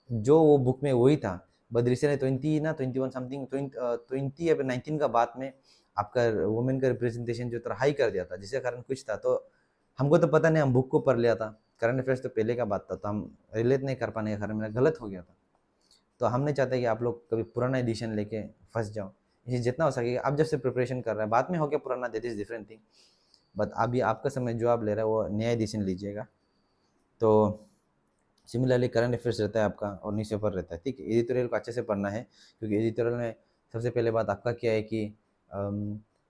जो वो बुक में वही था। बट रिसेंटली 20 ना 21 समथिंग, 20 या फिर 19 का बाद में आपका वुमेन का रिप्रेजेंटेशन जो थोड़ा हाई कर दिया था, जिसके कारण कुछ था। तो हमको तो पता नहीं, हम बुक को पढ़ लिया था, करंट अफेयर्स तो पहले का बात था, तो हम रिलेट नहीं कर पाने के कारण मेरा गलत हो गया था। तो हम नहीं चाहते कि आप लोग कभी पुराना एडिशन लेके फंस जाओ। इसे जितना हो सके आप जब से प्रिपरेशन कर रहे हैं, बाद में हो गया पुराना, that is different thing. But अभी आपका समय जो आप ले रहे हैं वो नया एडिशन लीजिएगा। तो सिमिलरली करंट अफेयर्स रहता है आपका, और न्यूज़पेपर रहता है, ठीक है। एडिटोरियल को अच्छे से पढ़ना है, क्योंकि एडिटोरियल में सबसे पहले बात आपका क्या है कि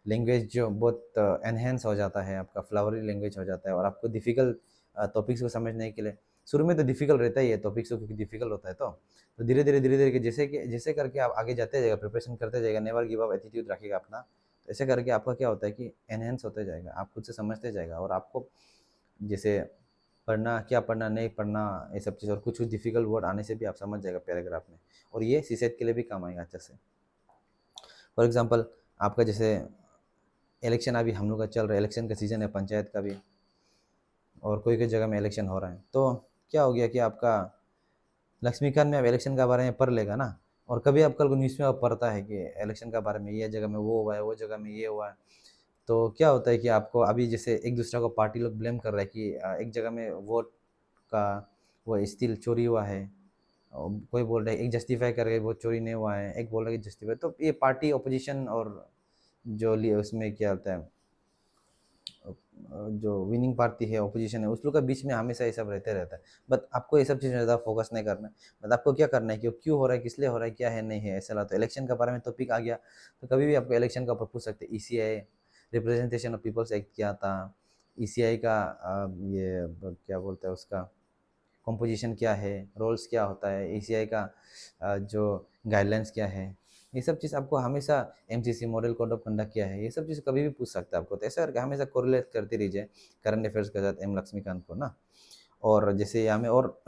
लैंग्वेज जो बहुत एनहेंस हो जाता है, आपका फ्लावरी लैंग्वेज हो जाता है, और आपको डिफ़िकल्ट टॉपिक्स को समझने के लिए शुरू में तो डिफ़िकल्ट रहता ही है टॉपिक्स को, क्योंकि डिफ़िकल्ट होता है। तो धीरे धीरे कि जैसे करके आप आगे जाते जाएगा, प्रिपरेशन करते जाएगा, नेवर गिव अप एटीट्यूड रखिएगा अपना, तो ऐसे करके आपका क्या होता है कि एनहेंस होते जाएगा, आप खुद से समझते जाएगा, और आपको जैसे पढ़ना, क्या पढ़ना, नहीं पढ़ना, ये सब चीज़, और कुछ कुछ डिफ़िकल्ट वर्ड आने से भी आप समझ जाएगा पैराग्राफ में, और ये सीसेट के लिए भी काम आएगा अच्छे से। फॉर एग्जांपल आपका जैसे इलेक्शन अभी हम लोग का चल रहा है, इलेक्शन का सीज़न है, पंचायत का भी, और कोई कोई जगह में इलेक्शन हो रहा है। तो क्या हो गया कि आपका लक्ष्मीकांत में अब इलेक्शन के बारे में पढ़ लेगा ना, और कभी आप कल को न्यूज़ में आप पढ़ता है कि इलेक्शन के बारे में, ये जगह में वो हुआ है, वो जगह में ये हुआ है। तो क्या होता है कि आपको अभी जैसे एक दूसरे को पार्टी लोग ब्लेम कर रहा है कि एक जगह में वोट का वो स्टिल चोरी हुआ है, और कोई बोल रहा है, एक जस्टिफाई कर रहे वो चोरी नहीं हुआ है, एक बोल रहा है कि जस्टिफाई। तो ये पार्टी ऑपोजिशन और जो उसमें क्या होता है, जो विनिंग पार्टी है, ऑपोजिशन है, उस लोग के बीच में हमेशा ये सब रहते रहता है। बट आपको ये सब चीज़ में ज़्यादा फोकस नहीं करना है। बट आपको क्या करना है कि क्यों हो रहा है, किस लिए हो रहा है, क्या है नहीं है, ऐसा लगा। तो इलेक्शन के बारे में टॉपिक आ गया, तो कभी भी आपको इलेक्शन का ऊपर पूछ सकते हैं। ECI representation of people's act क्या था, ECI का ये क्या बोलते हैं उसका कंपोजिशन क्या है, रोल्स क्या होता है, ECI का जो गाइडलाइंस क्या है, ये सब चीज़ आपको हमेशा, MCC model code of conduct क्या है, ये सब चीज़ कभी भी पूछ सकता है आपको। तो ऐसा करके हमेशा कोरिलेट करते रहिए करंट अफेयर्स के साथ M लक्ष्मीकांत को ना। और जैसे यहाँ में और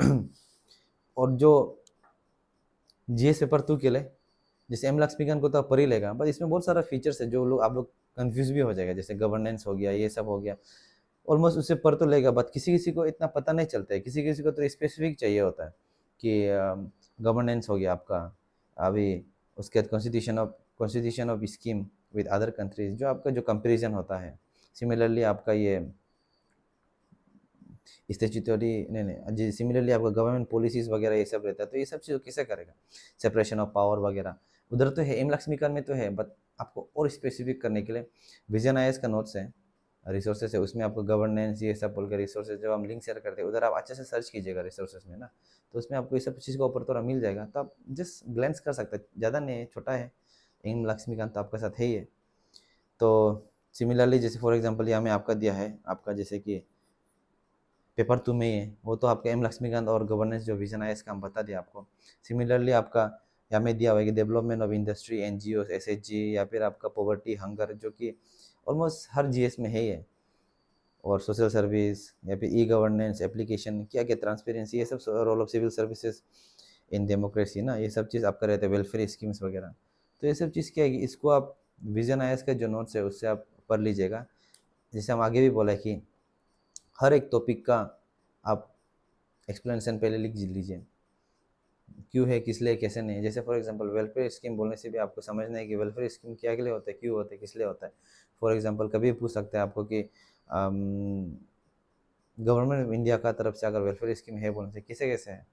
और जो GS पेपर 2 के लिए जैसे M लक्ष्मीकांत को तो आप पढ़ ही लेगा, बट इसमें बहुत सारा फीचर्स है जो लोग आप लोग कन्फ्यूज भी हो जाएगा, जैसे गवर्नेंस हो गया, ये सब हो गया। ऑलमोस्ट उससे पढ़ तो लेगा, बट किसी किसी को इतना पता नहीं चलता है, किसी किसी को तो स्पेसिफिक चाहिए होता है कि गवर्नेंस हो गया आपका, अभी उसके बाद constitution of scheme with other countries, जो आपका जो कंपेरिजन होता है। सिमिलरली आपका ये स्टेचुटरी नहीं नहीं जी, सिमिलरली आपका गवर्नमेंट पॉलिसीज़ वगैरह ये सब रहता है, तो ये सब चीज़ कैसे करेगा, सेपरेशन ऑफ पावर वगैरह, उधर तो है, एम लक्ष्मीकांत में तो है, बट आपको और स्पेसिफिक करने के लिए विजन आईएएस का नोट्स है, रिसोर्सेज है, उसमें आपको गवर्नेंस ये सब बोल के रिसोर्सेज जब हम लिंक शेयर करते हैं उधर आप अच्छे से सर्च कीजिएगा रिसोर्सेज में ना, तो उसमें आपको ये सब चीज़ का ऊपर थोड़ा मिल जाएगा, तो आप जस्ट ग्लैंस कर सकते हैं, ज़्यादा नहीं है, छोटा है। एम लक्ष्मीकांत तो आपके साथ है ही है। तो सिमिलरली जैसे फॉर एग्जांपल यहाँ में आपका दिया है, आपका जैसे कि पेपर 2 में ही है, वो तो आपका एम लक्ष्मीकांत और गवर्नेंस जो विजन आईएएस का हम बता दिया आपको। सिमिलरली आपका यहाँ में दिया हुआ है कि development of industry, NGO, SHG, या फिर आपका पॉवर्टी हंगर, जो कि ऑलमोस्ट हर जीएस में है ही है, और सोशल सर्विस या फिर ई गवर्नेंस, एप्लीकेशन क्या क्या, ट्रांसपेरेंसी, ये सब role of civil services in democracy ना, ये सब चीज़ आपका रहता है, वेलफेयर स्कीम्स वगैरह। तो ये सब चीज़ क्या है कि इसको आप विजन आईएएस का जो नोट्स है उससे आप पढ़ लीजिएगा। जैसे हम आगे भी बोला कि हर एक टॉपिक का आप एक्सप्लेनेशन पहले लिख लीजिए, क्यों है, किस लिए, कैसे नहीं। जैसे फॉर एग्जांपल वेलफेयर स्कीम बोलने से भी आपको समझना है कि वेलफेयर स्कीम क्या के लिए होता है, क्यों होता है, किस लिए होता है। फॉर एग्जांपल कभी भी पूछ सकते हैं आपको कि गवर्नमेंट ऑफ इंडिया का तरफ से अगर वेलफेयर स्कीम है बोलने से कैसे कैसे है।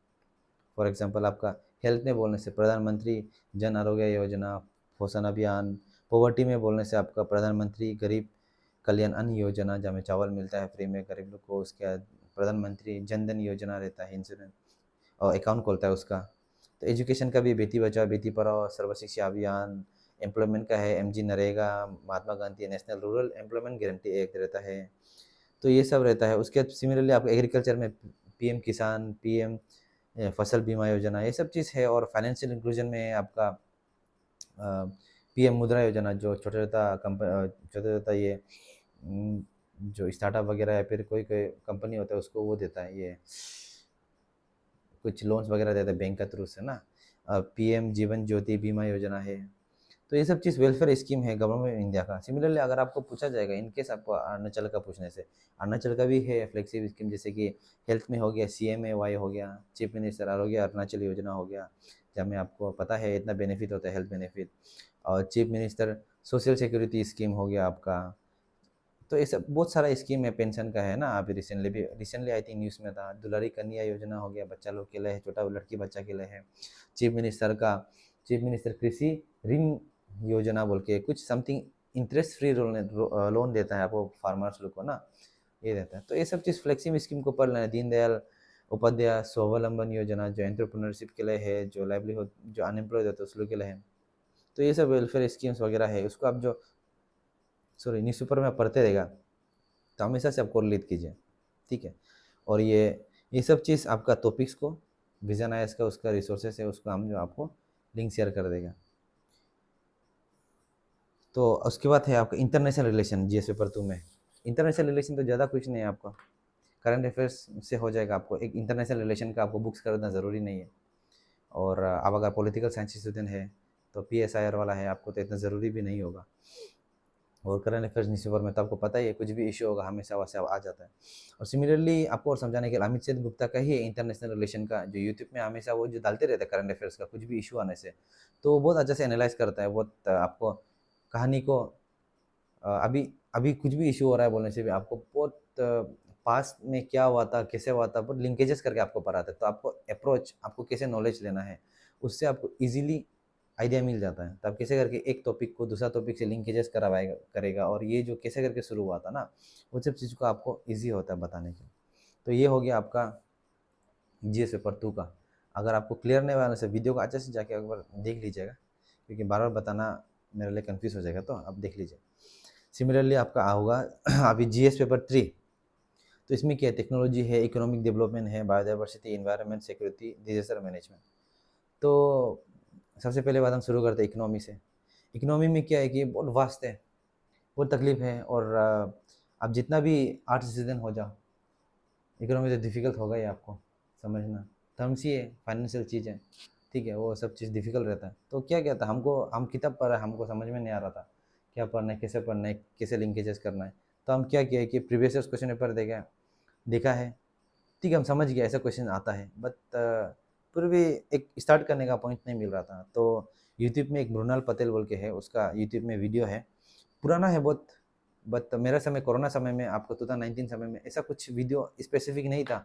फॉर एग्जांपल आपका हेल्थ में बोलने से प्रधानमंत्री जन आरोग्य योजना, पोषण अभियान। पॉवर्टी में बोलने से आपका प्रधानमंत्री गरीब कल्याण अन्न योजना, जहाँ में चावल मिलता है फ्री में गरीब लोग को। उसके बाद प्रधानमंत्री जन धन योजना रहता है, इंश्योरेंस और अकाउंट खोलता है उसका। तो एजुकेशन का भी बेटी बचाओ बेटी पढ़ाओ, सर्व शिक्षा अभियान। एम्प्लॉयमेंट का है MG NREGA, Mahatma Gandhi national rural employment guarantee act रहता है। तो ये सब रहता है। उसके बाद सिमिलरली आपको एग्रीकल्चर में पीएम किसान, पीएम फसल बीमा योजना, ये सब चीज़ है। और फाइनेंशियल इंक्लूजन में आपका पीएम मुद्रा योजना, जो छोटा छोटा ये जो स्टार्टअप वगैरह या फिर कोई कोई कंपनी होता है उसको वो देता है, ये कुछ लोन्स वगैरह देता है बैंक का थ्रू से ना। पीएम जीवन ज्योति बीमा योजना है। तो ये सब चीज़ वेलफेयर स्कीम है गवर्नमेंट ऑफ इंडिया का। सिमिलरली अगर आपको पूछा जाएगा इन केस आपको अरुणाचल का पूछने से, अरुणाचल का भी है फ्लेक्सिबल स्कीम, जैसे कि हेल्थ में हो गया CMAY हो गया, चीफ मिनिस्टर आरोग्य अरुणाचल योजना हो गया, जहाँ में आपको पता है इतना बेनिफिट होता है हेल्थ बेनिफिट। और chief minister social security scheme हो गया आपका। तो ये सब बहुत सारा स्कीम है, पेंशन का है ना। अभी रिसेंटली आई थिंक न्यूज़ में था, दुलारी कन्या योजना हो गया, बच्चा लोग के लिए है, छोटा लड़की बच्चा के लिए है। चीफ मिनिस्टर कृषि ऋण योजना बोल के कुछ समथिंग, इंटरेस्ट फ्री लोन देता है आपको फार्मर्स लोग को ना, ये रहता है। तो ये सब चीज़ फ्लेक्सिबल स्कीम को पढ़ लेना। दीनदयाल उपाध्याय स्वावलंबन योजना जो एंटरप्रेन्योरशिप के लिए है, जो लाइवलीहुड जो अनएम्प्लॉयड होता है उस लोग के लिए है। तो ये सब वेलफेयर स्कीम्स वगैरह है, उसको आप जो न्यूज़पेपर में पढ़ते रहेगा तो हमेशा से आप कोरिलेट कीजिए, ठीक है। और ये सब चीज़ आपका टॉपिक्स को विजन आईएएस का उसका रिसोर्सेस है, उसको हम जो आपको लिंक शेयर कर देगा। तो उसके बाद है आपका इंटरनेशनल रिलेशन जीएस पेपर 2 में। इंटरनेशनल रिलेशन तो ज़्यादा कुछ नहीं है आपका, करंट अफेयर्स से हो जाएगा आपको। एक इंटरनेशनल रिलेशन का आपको बुक्स खरीदना ज़रूरी नहीं है। और आप अगर पॉलिटिकल साइंस स्टूडेंट है तो PSIR वाला है, आपको तो इतना ज़रूरी भी नहीं होगा। और करंट अफेयर्स न्यूज़पेपर में तो आपको पता ही है, कुछ भी इशू होगा हमेशा वैसे आ जाता है। और सिमिलरली आपको और समझाने के लिए अमित चंद गुप्ता का ही इंटरनेशनल रिलेशन का जो यूट्यूब में हमेशा वो जो डालते रहते हैं करंट अफेयर्स का कुछ भी इशू आने से, तो वो बहुत अच्छे से एनालाइज करता है। बहुत आपको कहानी को अभी अभी कुछ भी इशू हो रहा है बोलने से भी आपको बहुत पास्ट में क्या हुआ था, कैसे हुआ था, बहुत लिंकेजेस करके आपको पढ़ाता है। तो आपको अप्रोच, आपको कैसे नॉलेज लेना है, उससे आपको ईजिली आइडिया मिल जाता है। तब कैसे करके एक टॉपिक को दूसरा टॉपिक से लिंकेजेस करवाएगा करेगा, और ये जो कैसे करके शुरू हुआ था ना, वो सब चीज़ को आपको ईजी होता है बताने के। तो ये हो गया आपका जीएस पेपर 2 का। अगर आपको क्लियर नहीं हुआ से वीडियो को अच्छे से जाके एक बार देख लीजिएगा, क्योंकि बार बार बताना मेरे लिए कंफ्यूज हो जाएगा, तो आप देख लीजिए। सिमिलरली आपका होगा अभी जीएस पेपर 3। तो इसमें क्या है, टेक्नोलॉजी है, इकोनॉमिक डेवलपमेंट है, biodiversity, environment, security, disaster management. तो सबसे पहले बात हम शुरू करते हैं इकोनॉमी से। इकोनॉमी में क्या है कि बहुत वास्ट है, बहुत तकलीफ है। और आप जितना भी आर्ट स्टूडेंट हो जाओ, इकोनॉमी तो डिफ़िकल्ट होगा ही आपको समझना। टर्म्स ही है, फाइनेंशियल चीज़ है, ठीक है, वो सब चीज़ डिफ़िकल्ट रहता है। तो क्या क्या था, हम किताब पढ़ रहे हैं, हमको समझ में नहीं आ रहा था क्या पढ़ना है, कैसे लिंकेजेस करना है। तो हम क्या किया कि प्रीवियस ईयर क्वेश्चन पेपर देखा है, ठीक है, हम समझ गए ऐसा क्वेश्चन आता है। बट फिर भी एक स्टार्ट करने का पॉइंट नहीं मिल रहा था। तो यूट्यूब में एक मृणाल पटेल बोल के है, उसका यूट्यूब में वीडियो है, पुराना है बहुत। बट मेरा समय कोरोना समय में, आपको 2019 समय में ऐसा कुछ वीडियो स्पेसिफिक नहीं था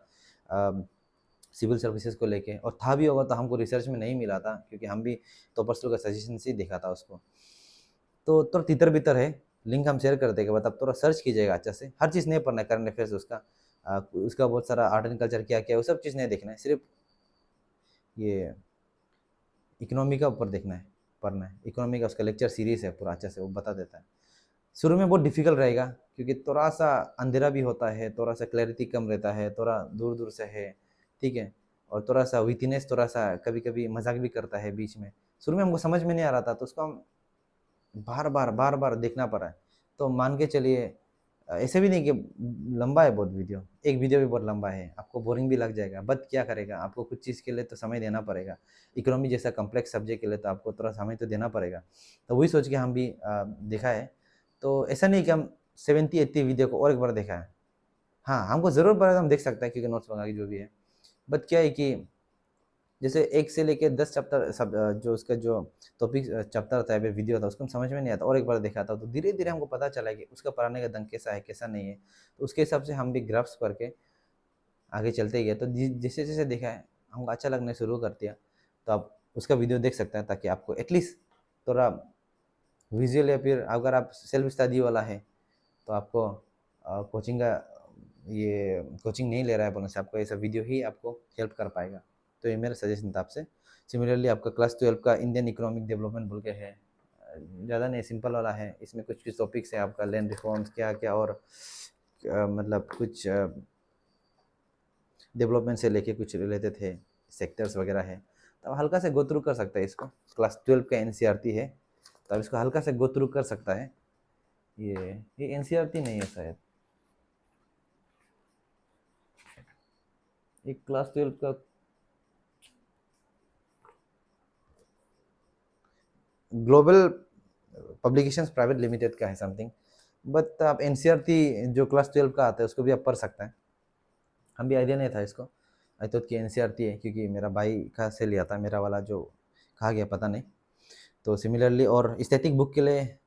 सिविल सर्विसेज को लेके, और था भी होगा तो हमको रिसर्च में नहीं मिला था, क्योंकि हम भी टॉपर स्कूल का सजेशन से ही देखा था उसको। तो थोड़ा तितर बितर है, लिंक हम शेयर कर देंगे, बट आप थोड़ा सर्च कीजिएगा अच्छा से, हर चीज़ नहीं पढ़ना है करंट अफेयर्स उसका। उसका बहुत सारा आर्ट एंड कल्चर क्या क्या है वो सब चीज़ नहीं देखना है, सिर्फ ये इकोनॉमी का ऊपर देखना है, पढ़ना है इकोनॉमी का, उसका लेक्चर सीरीज है पूरा अच्छा से वो बता देता है। शुरू में बहुत डिफिकल्ट रहेगा, क्योंकि थोड़ा सा अंधेरा भी होता है, थोड़ा सा क्लैरिटी कम रहता है, थोड़ा दूर दूर से है, ठीक है। और थोड़ा सा वीकनेस, थोड़ा सा कभी कभी मजाक भी करता है बीच में। शुरू में हमको समझ में नहीं आ रहा था, तो उसको हम बार बार देखना पड़ा है। तो मान के चलिए, ऐसे भी नहीं कि लंबा है बहुत वीडियो, एक वीडियो भी बहुत लंबा है, आपको बोरिंग भी लग जाएगा, बट क्या करेगा, आपको कुछ चीज़ के लिए तो समय देना पड़ेगा। इकोनॉमी जैसा कम्प्लेक्स सब्जेक्ट के लिए तो आपको थोड़ा समय तो देना पड़ेगा। तो वही सोच के हम भी देखा है। तो ऐसा नहीं कि हम 70-80 वीडियो को और एक बार देखा है। हाँ, हमको ज़रूरत पड़े तो हम देख सकते हैं, क्योंकि नोट्स मंगा के जो भी है। बट क्या है कि जैसे 1 से लेके 10 चैप्टर सब, जो उसका जो टॉपिक चैप्टर था या फिर वीडियो था, उसको हम समझ में नहीं आता, और एक बार देखा था तो धीरे-धीरे हमको पता चला कि उसका पढ़ाने का ढंग कैसा है, कैसा नहीं है। तो उसके हिसाब से हम भी ग्राफ्स करके आगे चलते गए। तो जैसे-जैसे देखा है, हमको अच्छा लगना शुरू कर दिया। तो आप उसका वीडियो देख सकते हैं, ताकि आपको एटलीस्ट थोड़ा विज़ुअल, या फिर अगर आप सेल्फ स्टडी वाला है, तो आपको कोचिंग का ये कोचिंग नहीं ले रहा है बोलने से, आपको ऐसा वीडियो ही आपको हेल्प कर पाएगा। तो ये मेरा सजेशन था आपसे। सिमिलरली आपका क्लास 12 का इंडियन इकोनॉमिक डेवलपमेंट बोल के है, ज़्यादा नहीं, सिंपल वाला है। इसमें कुछ कुछ टॉपिक्स है आपका, लैंड रिफॉर्म्स क्या क्या, और मतलब कुछ डेवलपमेंट से लेके कुछ रिलेटेड है, सेक्टर्स वगैरह है। तो आप हल्का से गो थ्रू कर सकते हैं इसको। क्लास 12 का एनसीईआरटी है, तो आप इसको हल्का से गो थ्रू कर सकता है। ये एनसीईआरटी नहीं है शायद, एक क्लास 12 का ग्लोबल पब्लिकेशंस प्राइवेट लिमिटेड का है समथिंग। बट आप एनसीईआरटी जो क्लास 12 का आता है उसको भी आप पढ़ सकते हैं। हम भी आइडिया नहीं था इसको, आई थॉट कि एनसीईआरटी है, क्योंकि मेरा भाई का से लिया था, मेरा वाला जो कहा गया पता नहीं। तो सिमिलरली, और स्टैटिक बुक के लिए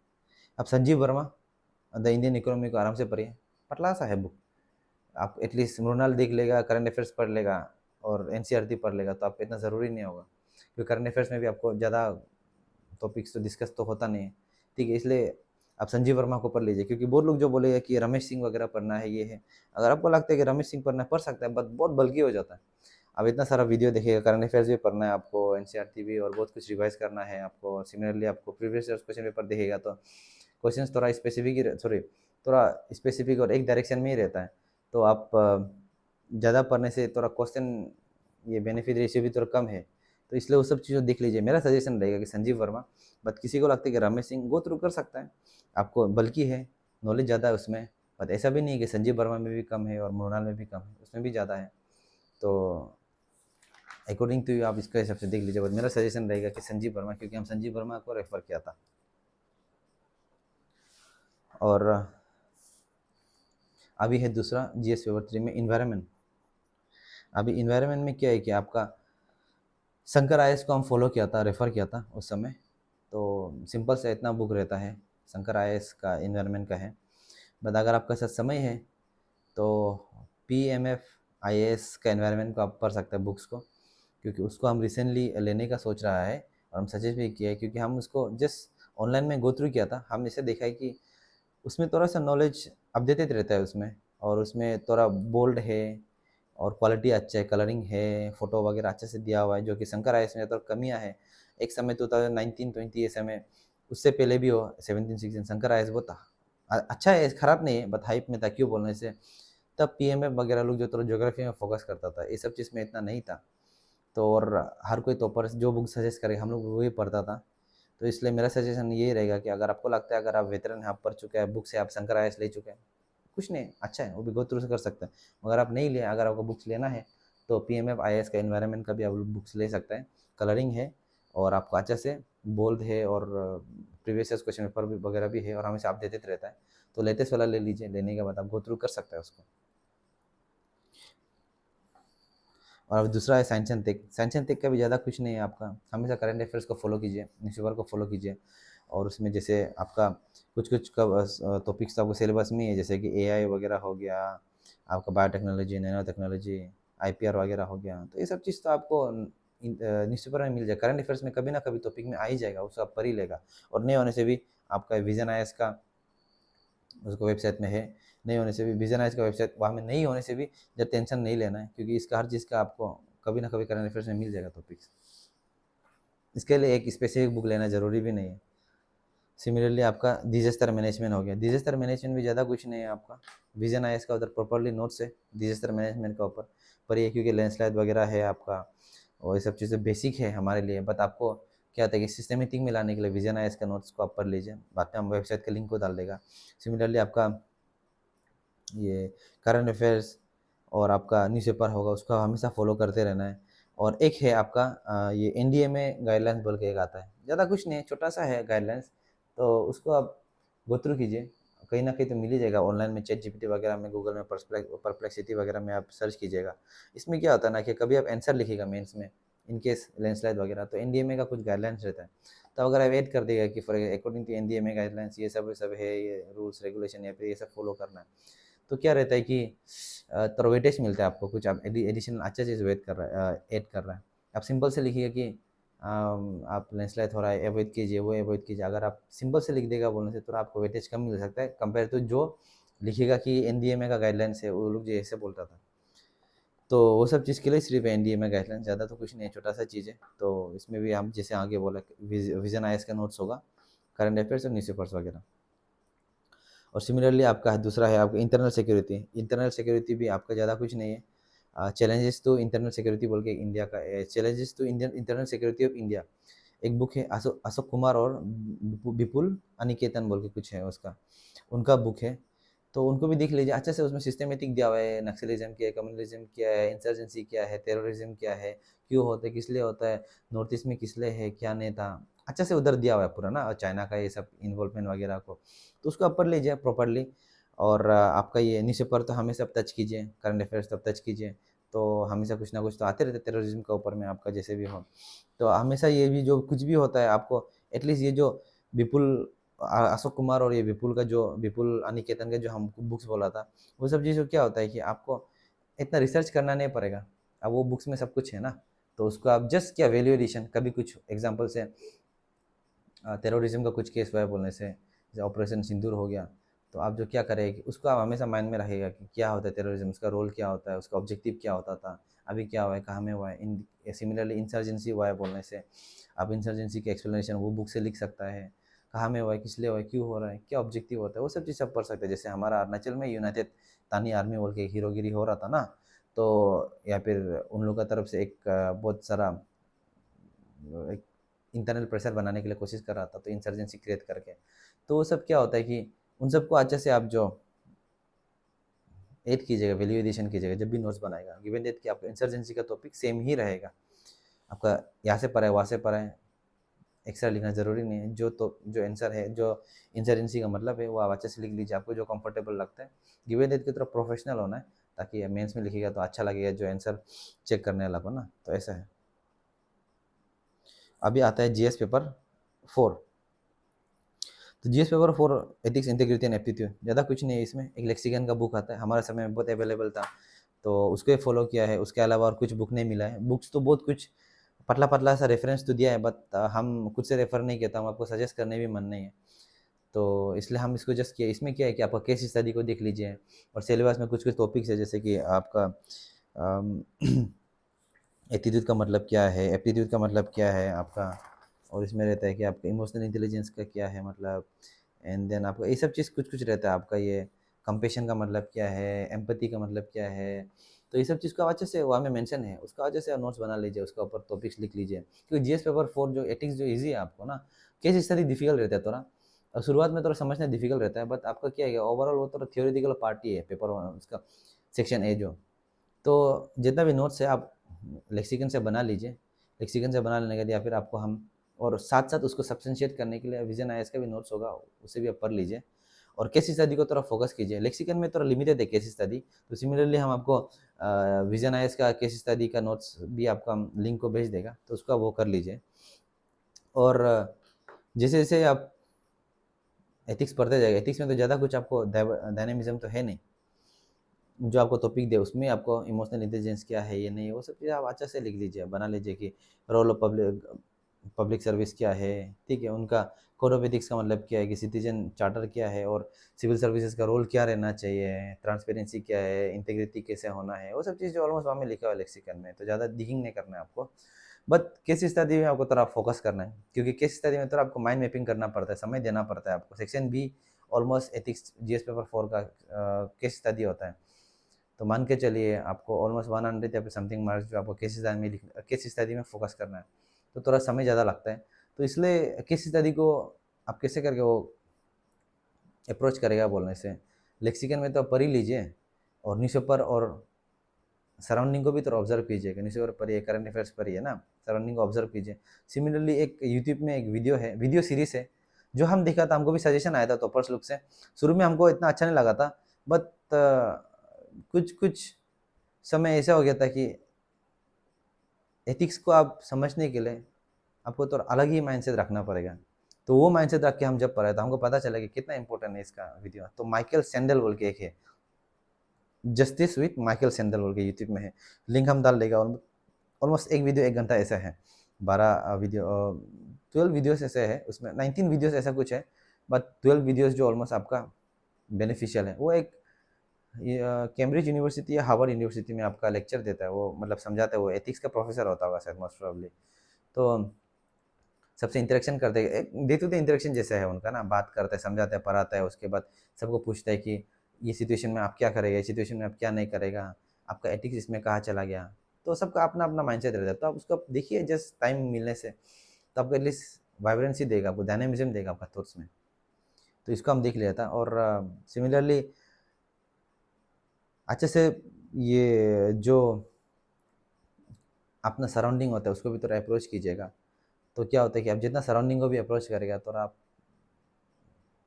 आप Sanjeev Verma the Indian economy को आराम से पढ़िए, पतला सा है बुक। आप एटलीस्ट मृणाल देख लेगा, करंट अफेयर्स पढ़ लेगा, और एनसीईआरटी पढ़ लेगा, तो आपको इतना ज़रूरी नहीं होगा, क्योंकि करंट अफेयर्स में भी आपको ज़्यादा टॉपिक्स तो डिस्कस तो होता नहीं है, ठीक है। इसलिए आप संजीव वर्मा को पढ़ लीजिए, क्योंकि बहुत लोग जो बोलेगा कि रमेश सिंह वगैरह पढ़ना है, ये है। अगर आपको लगता है कि रमेश सिंह पढ़ना है, पढ़ सकता है, बट बहुत बल्कि हो जाता है। अब इतना सारा वीडियो देखिएगा, करंट अफेयर्स भी पढ़ना है आपको, एनसीईआरटी भी, और बहुत कुछ रिवाइज करना है आपको। सिमिलरली आपको प्रीवियस ईयर क्वेश्चन पेपर देखेगा, तो क्वेश्चंस थोड़ा स्पेसिफिक ही, सॉरी, थोड़ा स्पेसिफिक और एक डायरेक्शन में ही रहता है। तो आप ज़्यादा पढ़ने से थोड़ा क्वेश्चन, ये बेनिफिट रेशियो भी थोड़ा कम है। तो इसलिए वो सब चीज़ें देख लीजिए। मेरा सजेशन रहेगा कि संजीव वर्मा। बट किसी को लगता है कि रमेश सिंह, गो थ्रू कर सकता है, आपको बल्कि है, नॉलेज ज़्यादा है उसमें। बट ऐसा भी नहीं है कि संजीव वर्मा में भी कम है और मृणाल में भी कम है, उसमें भी ज़्यादा है। तो अकॉर्डिंग टू यू आप इसका हिसाब से देख लीजिए। बट मेरा सजेशन रहेगा कि संजीव वर्मा, क्योंकि हम संजीव वर्मा को रेफर किया था। और अभी है दूसरा जीएस पेपर 3 में इन्वायरमेंट। अभी इन्वायरमेंट में क्या है कि आपका शंकर आईएएस को हम फॉलो किया था, रेफ़र किया था उस समय। तो सिंपल सा इतना बुक रहता है, शंकर आईएएस का इन्वायरमेंट का है। बट अगर आपके साथ समय है तो पीएमएफ आईएएस का इन्वायरमेंट को आप पढ़ सकते हैं बुक्स को, क्योंकि उसको हम रिसेंटली लेने का सोच रहा है, और हम सजेस्ट भी किया है, क्योंकि हम उसको जस्ट ऑनलाइन में गो थ्रू किया था। हम इसे देखा है कि उसमें थोड़ा सा नॉलेज अपडेटेड रहता है उसमें, और उसमें थोड़ा बोल्ड है, और क्वालिटी अच्छा है, कलरिंग है, फोटो वगैरह अच्छे से दिया हुआ है, जो कि शंकर आईएएस में तो कमियां है। एक समय 2019-20 ऐसे में, उससे पहले भी हो 17-16 शंकर आईएएस बहुत अच्छा है, खराब नहीं है, बट हाइप में था, क्यों बोलने से। तब पीएमएफ वगैरह लोग जो थोड़ा ज्योग्राफी में फोकस करता था, ये सब चीज़ में इतना नहीं था। तो और हर कोई टॉपर जो बुक सजेस्ट करे हम लोग वही पढ़ता था। तो इसलिए मेरा सजेशन ये रहेगा कि अगर आपको लगता है, अगर आप वेटरन हैं, आप पढ़ चुके हैं बुक से, आप शंकर आईएएस ले चुके हैं, कुछ नहीं, अच्छा है, वो भी गो थ्रू से कर सकते हैं। मगर आप नहीं लिए, अगर आपको बुक्स लेना है तो पीएमएफ आईएएस का एनवायरनमेंट का भी आप बुक्स ले सकते हैं। कलरिंग है, और आपको अच्छे से बोल्ड है, और प्रीवियस ईयर क्वेश्चन पेपर भी वगैरह भी है, और हमेशा अपडेटेड रहता है। तो लेटेस्ट वाला ले लीजिए, लेने के बाद आप गो थ्रू कर सकते हैं उसको। और अब दूसरा है science and tech. Science and tech का भी ज़्यादा कुछ नहीं है आपका, हमेशा करंट अफेयर्स को फॉलो कीजिए, न्यूज़पेपर को फॉलो कीजिए। और उसमें जैसे आपका कुछ कुछ का टॉपिक्स तो आपको सिलेबस में ही है, जैसे कि एआई वगैरह हो गया, आपका बायोटेक्नोलॉजी, नैनो टेक्नोलॉजी, IPR वगैरह हो गया, तो ये सब चीज़ तो आपको न्यूज़पेपर में मिल जाएगा। करंट अफेयर्स में कभी ना कभी टॉपिक में आ ही जाएगा, उसको आप पढ़ ही लेगा। और नहीं होने से भी आपका विजन आईएएस का उसको वेबसाइट में है, नहीं होने से भी विजन आईएएस का वेबसाइट वहाँ में नहीं होने से भी जब टेंशन नहीं लेना है, क्योंकि इसका हर चीज़ का आपको कभी ना कभी करंट अफेयर्स में मिल जाएगा टॉपिक्स। इसके लिए एक स्पेसिफिक बुक लेना ज़रूरी भी नहीं है। सिमिलरली आपका डिजास्टर मैनेजमेंट हो गया। डिजास्टर मैनेजमेंट भी ज़्यादा कुछ नहीं है आपका, विजन आईएएस का उधर प्रॉपरली नोट्स है डिजास्टर मैनेजमेंट का ऊपर। पर ये क्योंकि लैंडस्लाइड वगैरह है आपका और ये सब चीज़ें बेसिक है हमारे लिए, बट आपको क्या होता है कि सिस्टमेटिक में लाने के लिए विजन आईएएस का नोट्स को आप पढ़ लीजिए, बाद में हम वेबसाइट के लिंक को डाल देगा। सिमिलरली आपका ये करंट अफेयर्स और आपका न्यूज़पेपर होगा, उसको हमेशा फॉलो करते रहना है। और एक है आपका ये एनडीए में गाइडलाइंस बोल के एक आता है, ज़्यादा कुछ नहीं है, छोटा सा है गाइडलाइंस, तो उसको आप गो थ्रू कीजिए, कहीं ना कहीं तो मिल ही जाएगा ऑनलाइन में, चैट जीपीटी वगैरह में, गूगल में, परप्लेक्सिटी वगैरह में आप सर्च कीजिएगा। इसमें क्या होता है ना कि कभी आप आंसर लिखिएगा मेंस में, इन केस लैंडस्लाइड वगैरह, तो एनडीए में का कुछ गाइडलाइंस रहता है, तो अगर आप ऐड कर देगा कि फॉर अकॉर्डिंग टू एनडीए में गाइडलाइंस ये सब है, ये रूल्स रेगुलेशन या फिर ये सब फॉलो करना है, तो क्या रहता है कि थोड़ा वेटेज मिलता है आपको, कुछ आप एडिशनल अच्छा चीज़ वेट कर रहा है, ऐड कर रहा है। आप सिंपल से लिखिए कि आप लैंडस्लाइड हो रहा है, अवॉइड कीजिए, वो अवॉइड कीजिए, अगर आप सिंपल से लिख देगा बोलने से तो आपको वेटेज कम मिल सकता है कंपेयर टू जो लिखेगा कि एनडीएमए का गाइडलाइंस है, वो लोग जो ऐसे बोलता था। तो वो सब चीज़ के लिए सिर्फ एनडीएमए गाइडलाइंस, ज़्यादा तो कुछ नहीं है, छोटा सा चीज़ है। तो इसमें भी हम जैसे आगे बोला विजन आईएएस का नोट्स होगा, करंट अफेयर्स और न्यूज़पेपर्स वगैरह। और सिमिलरली आपका दूसरा है आपका इंटरनल सिक्योरिटी। इंटरनल सिक्योरिटी भी आपका ज़्यादा कुछ नहीं है, चैलेंजेस टू इंटरनल सिक्योरिटी बोल के इंडिया का, challenges to Indian internal security of India, एक बुक है, अशोक अशोक कुमार और विपुल अनिकेतन बोल के कुछ है उसका, उनका बुक है, तो उनको भी देख लीजिए अच्छे से। उसमें सिस्टमेटिक दिया हुआ है, नक्सलिज्म क्या है, कम्युनलिज्म क्या है, इंसर्जेंसी क्या है, टेररिज्म क्या है, क्यों होता है, किस लिए होता है, नॉर्थ ईस्ट में किस लिए है, क्या नेता, अच्छा से उधर दिया हुआ है पूरा ना, और चाइना का ये सब इन्वॉल्वमेंट वगैरह को, तो उसको आप पढ़ लीजिए प्रॉपरली। और आपका ये न्यूज़पेपर तो हमेशा आप टच कीजिए, करंट अफेयर्स तब टच कीजिए, तो हमेशा कुछ ना कुछ तो आते रहते टेररिज्म के ऊपर में आपका जैसे भी हो, तो हमेशा ये भी जो कुछ भी होता है आपको एटलीस्ट ये जो विपुल अशोक कुमार और ये विपुल का जो विपुल अनिकेतन का जो हम बुक्स बोला था, वो सब चीज़ क्या होता है कि आपको इतना रिसर्च करना नहीं पड़ेगा, अब वो बुक्स में सब कुछ है ना, तो उसको आप जस्ट क्या वैल्यू एडिशन, कभी कुछ एग्जाम्पल से टेररिज्म का कुछ केस हुआ है बोलने से, जैसे ऑपरेशन सिंदूर हो गया, तो आप जो क्या करेंगे उसको आप हमेशा माइंड में रखिएगा कि क्या होता है टेररिज्म, उसका रोल क्या होता है, उसका ऑब्जेक्टिव क्या होता था, अभी क्या हुआ है, कहाँ में हुआ है, इन सिमिलरली इंसर्जेंसी हुआ है बोलने से, आप इंसर्जेंसी की एक्सप्लेनेशन वो बुक से लिख सकता है, कहाँ में हुआ है, किस लिए हुआ है, क्यों हो रहा है, क्या ऑब्जेक्टिव होता है, वो सब चीज़ सब पढ़ सकते हैं। जैसे हमारा अरुणाचल में यूनाइटेड तानी आर्मी बोल के हीरोगिरी हो रहा था ना, तो या फिर उन लोगों की तरफ से एक बहुत सारा एक इंटरनल प्रेशर बनाने के लिए कोशिश कर रहा था, तो इंसर्जेंसी क्रिएट करके, तो वो सब क्या होता है कि उन सबको अच्छे से आप जो ऐड कीजिएगा, वैल्यू एडिशन कीजिएगा जब भी नोट्स बनाएगा, गिवन डेट कि आपका इंसर्जेंसी का टॉपिक सेम ही रहेगा, आपका यहाँ से पढ़ा है वहाँ से पढ़ा है, एक्स्ट्रा लिखना ज़रूरी नहीं है, जो आंसर है, जो इंसर्जेंसी का मतलब है वो आप अच्छे से लिख लीजिए, आपको जो कंफर्टेबल लगता है। गिवन डेट की तरफ प्रोफेशनल होना है, ताकि मेंस में लिखिएगा तो अच्छा लगेगा जो आंसर चेक करने वाला को ना, तो ऐसा है। अभी आता है जीएस पेपर 4। तो GS paper 4 ethics integrity and aptitude, ज़्यादा कुछ नहीं है इसमें, एक लेक्सिकन का बुक आता है, हमारे समय में बहुत अवेलेबल था, तो उसको फॉलो किया है, उसके अलावा और कुछ बुक नहीं मिला है। बुक्स तो बहुत कुछ पतला पतला सा रेफरेंस तो दिया है, बट हम खुद से रेफर नहीं किया था, हम आपको सजेस्ट करने भी मन नहीं है, तो इसलिए हम इसको जस्ट किया। इसमें क्या है कि आपका केस स्टडी को देख लीजिए, और सिलेबस में कुछ कुछ टॉपिक्स है, जैसे कि आपका एटीट्यूड का मतलब क्या है, एप्टीट्यूड का मतलब क्या है आपका, और इसमें रहता है कि आपका इमोशनल इंटेलिजेंस का क्या है मतलब, एंड देन आपका ये सब चीज़ कुछ कुछ रहता है आपका, ये कंपेशन का मतलब क्या है, एम्पैथी का मतलब क्या है, तो ये सब चीज़ को आप अच्छे से वहाँ में मेंशन है, उसका अच्छे से नोट्स बना लीजिए, उसका ऊपर टॉपिक्स लिख लीजिए, क्योंकि जीएस पेपर 4 जो एथिक्स जो इजी है आपको ना, केस स्टडी डिफिकल्ट रहता है थोड़ा, और शुरुआत में थोड़ा समझना डिफिकल्ट रहता है, बट आपका क्या है ओवरऑल वो थोड़ा थियोरेटिकल पार्ट ही है पेपर उसका, सेक्शन ए जो, तो जितना भी नोट्स है आप लेक्सिकन से बना लीजिए, लेक्सिकन से बना लेने के लिए फिर आपको हम, और साथ साथ उसको सब्सटेंशिएट करने के लिए विजन आईएएस का भी नोट्स होगा, उसे भी आप पढ़ लीजिए, और केस स्टडी को थोड़ा फोकस कीजिए। लेक्सिकन में थोड़ा लिमिटेड है केस स्टडी, तो सिमिलरली हम आपको विजन आईएएस का केस स्टडी का नोट्स भी आपको हम लिंक को भेज देगा, तो उसका वो कर लीजिए। और जैसे जैसे आप एथिक्स पढ़ते जाएगा, एथिक्स में तो ज़्यादा कुछ आपको डायनेमिज्म तो है नहीं, जो आपको टॉपिक दे उसमें आपको इमोशनल इंटेलिजेंस क्या है ये नहीं है, वो सब चीज़ें आप अच्छा से लिख लीजिए, बना लीजिए कि role of public public service क्या है, ठीक है, उनका कोड ऑफ एथिक्स का मतलब क्या है, कि सिटीजन चार्टर क्या है, और सिविल सर्विसेज का रोल क्या रहना चाहिए, ट्रांसपेरेंसी क्या है, इंटीग्रिटी कैसे होना है, वो सब चीज़ ऑलमोस्ट वहाँ में लिखा हुआ है लेक्सिकन में, तो ज़्यादा डिगिंग नहीं करना है आपको। बट केस स्टडी में आपको थोड़ा फोकस करना है, क्योंकि केस स्टडी में थोड़ा आपको माइंड मैपिंग करना पड़ता है, समय देना पड़ता है आपको। Section be almost ethics GS paper 4 का केस स्टडी होता है। तो मान के चलिए आपको ऑलमोस्ट 100 या फिर समथिंग मार्क्स जो आपको केस स्टडी में फोकस करना है, तो थोड़ा समय ज़्यादा लगता है। तो इसलिए केस स्टडी को आप कैसे करके वो अप्रोच करेगा बोलने से, लेक्सिकन में तो आप पढ़ ही लीजिए, और न्यूज़पेपर और सराउंडिंग को भी थोड़ा ऑब्जर्व कीजिएगा। न्यूज़पेपर पढ़िए, करंट अफेयर्स पढ़िए ना, सराउंडिंग को ऑब्जर्व कीजिए। सिमिलरली एक यूट्यूब में एक वीडियो सीरीज़ है, जो हम देखा था, हमको भी सजेशन आया था टॉपर्स लुक से। शुरू में हमको इतना अच्छा नहीं लगा था, बट कुछ कुछ समय ऐसा हो गया था कि एथिक्स को आप समझने के लिए आपको तो अलग ही माइंडसेट रखना पड़ेगा। तो वो माइंडसेट रख के हम जब पढ़े तो हमको पता चला कि कितना इंपॉर्टेंट है इसका वीडियो। तो माइकल सैंडल बोल के एक है, जस्टिस विथ माइकल सैंडल बोल के यूट्यूब में है, लिंक हम डाल देगा। ऑलमोस्ट एक वीडियो 1 घंटा ऐसा है, 12 वीडियोस ऐसे है, उसमें 19 वीडियोस ऐसा कुछ है, बट 12 वीडियोस जो ऑलमोस्ट आपका बेनिफिशियल है। वो एक कैम्ब्रिज यूनिवर्सिटी या हार्वर्ड यूनिवर्सिटी में आपका लेक्चर देता है, वो मतलब समझाता है, वो एथिक्स का प्रोफेसर होता होगा शायद, मोस्ट प्रोबेबली। तो सबसे इंटरेक्शन करते हैं, डे टू डे इंटरेक्शन जैसा है उनका ना, बात करता है, समझाता है, पढ़ाता है, उसके बाद सबको पूछता है कि ये सिचुएशन में आप क्या करेगा, इस सिचुएशन में आप क्या नहीं करेगा, आपका एथिक्स इसमें कहाँ चला गया। तो सबका अपना अपना माइंडसेट रहता है, तो आप उसको देखिए जस्ट टाइम मिलने से, तो आपको एटलीस्ट वाइब्रेंसी देगा, आपको डायनेमिज्म देगा आपका थॉट्स में। तो इसको हम देख लिया था। और सिमिलरली अच्छे से ये जो अपना सराउंडिंग होता है उसको भी थोड़ा अप्रोच कीजिएगा। तो क्या होता है कि आप जितना सराउंडिंग को भी अप्रोच करेगा तो आप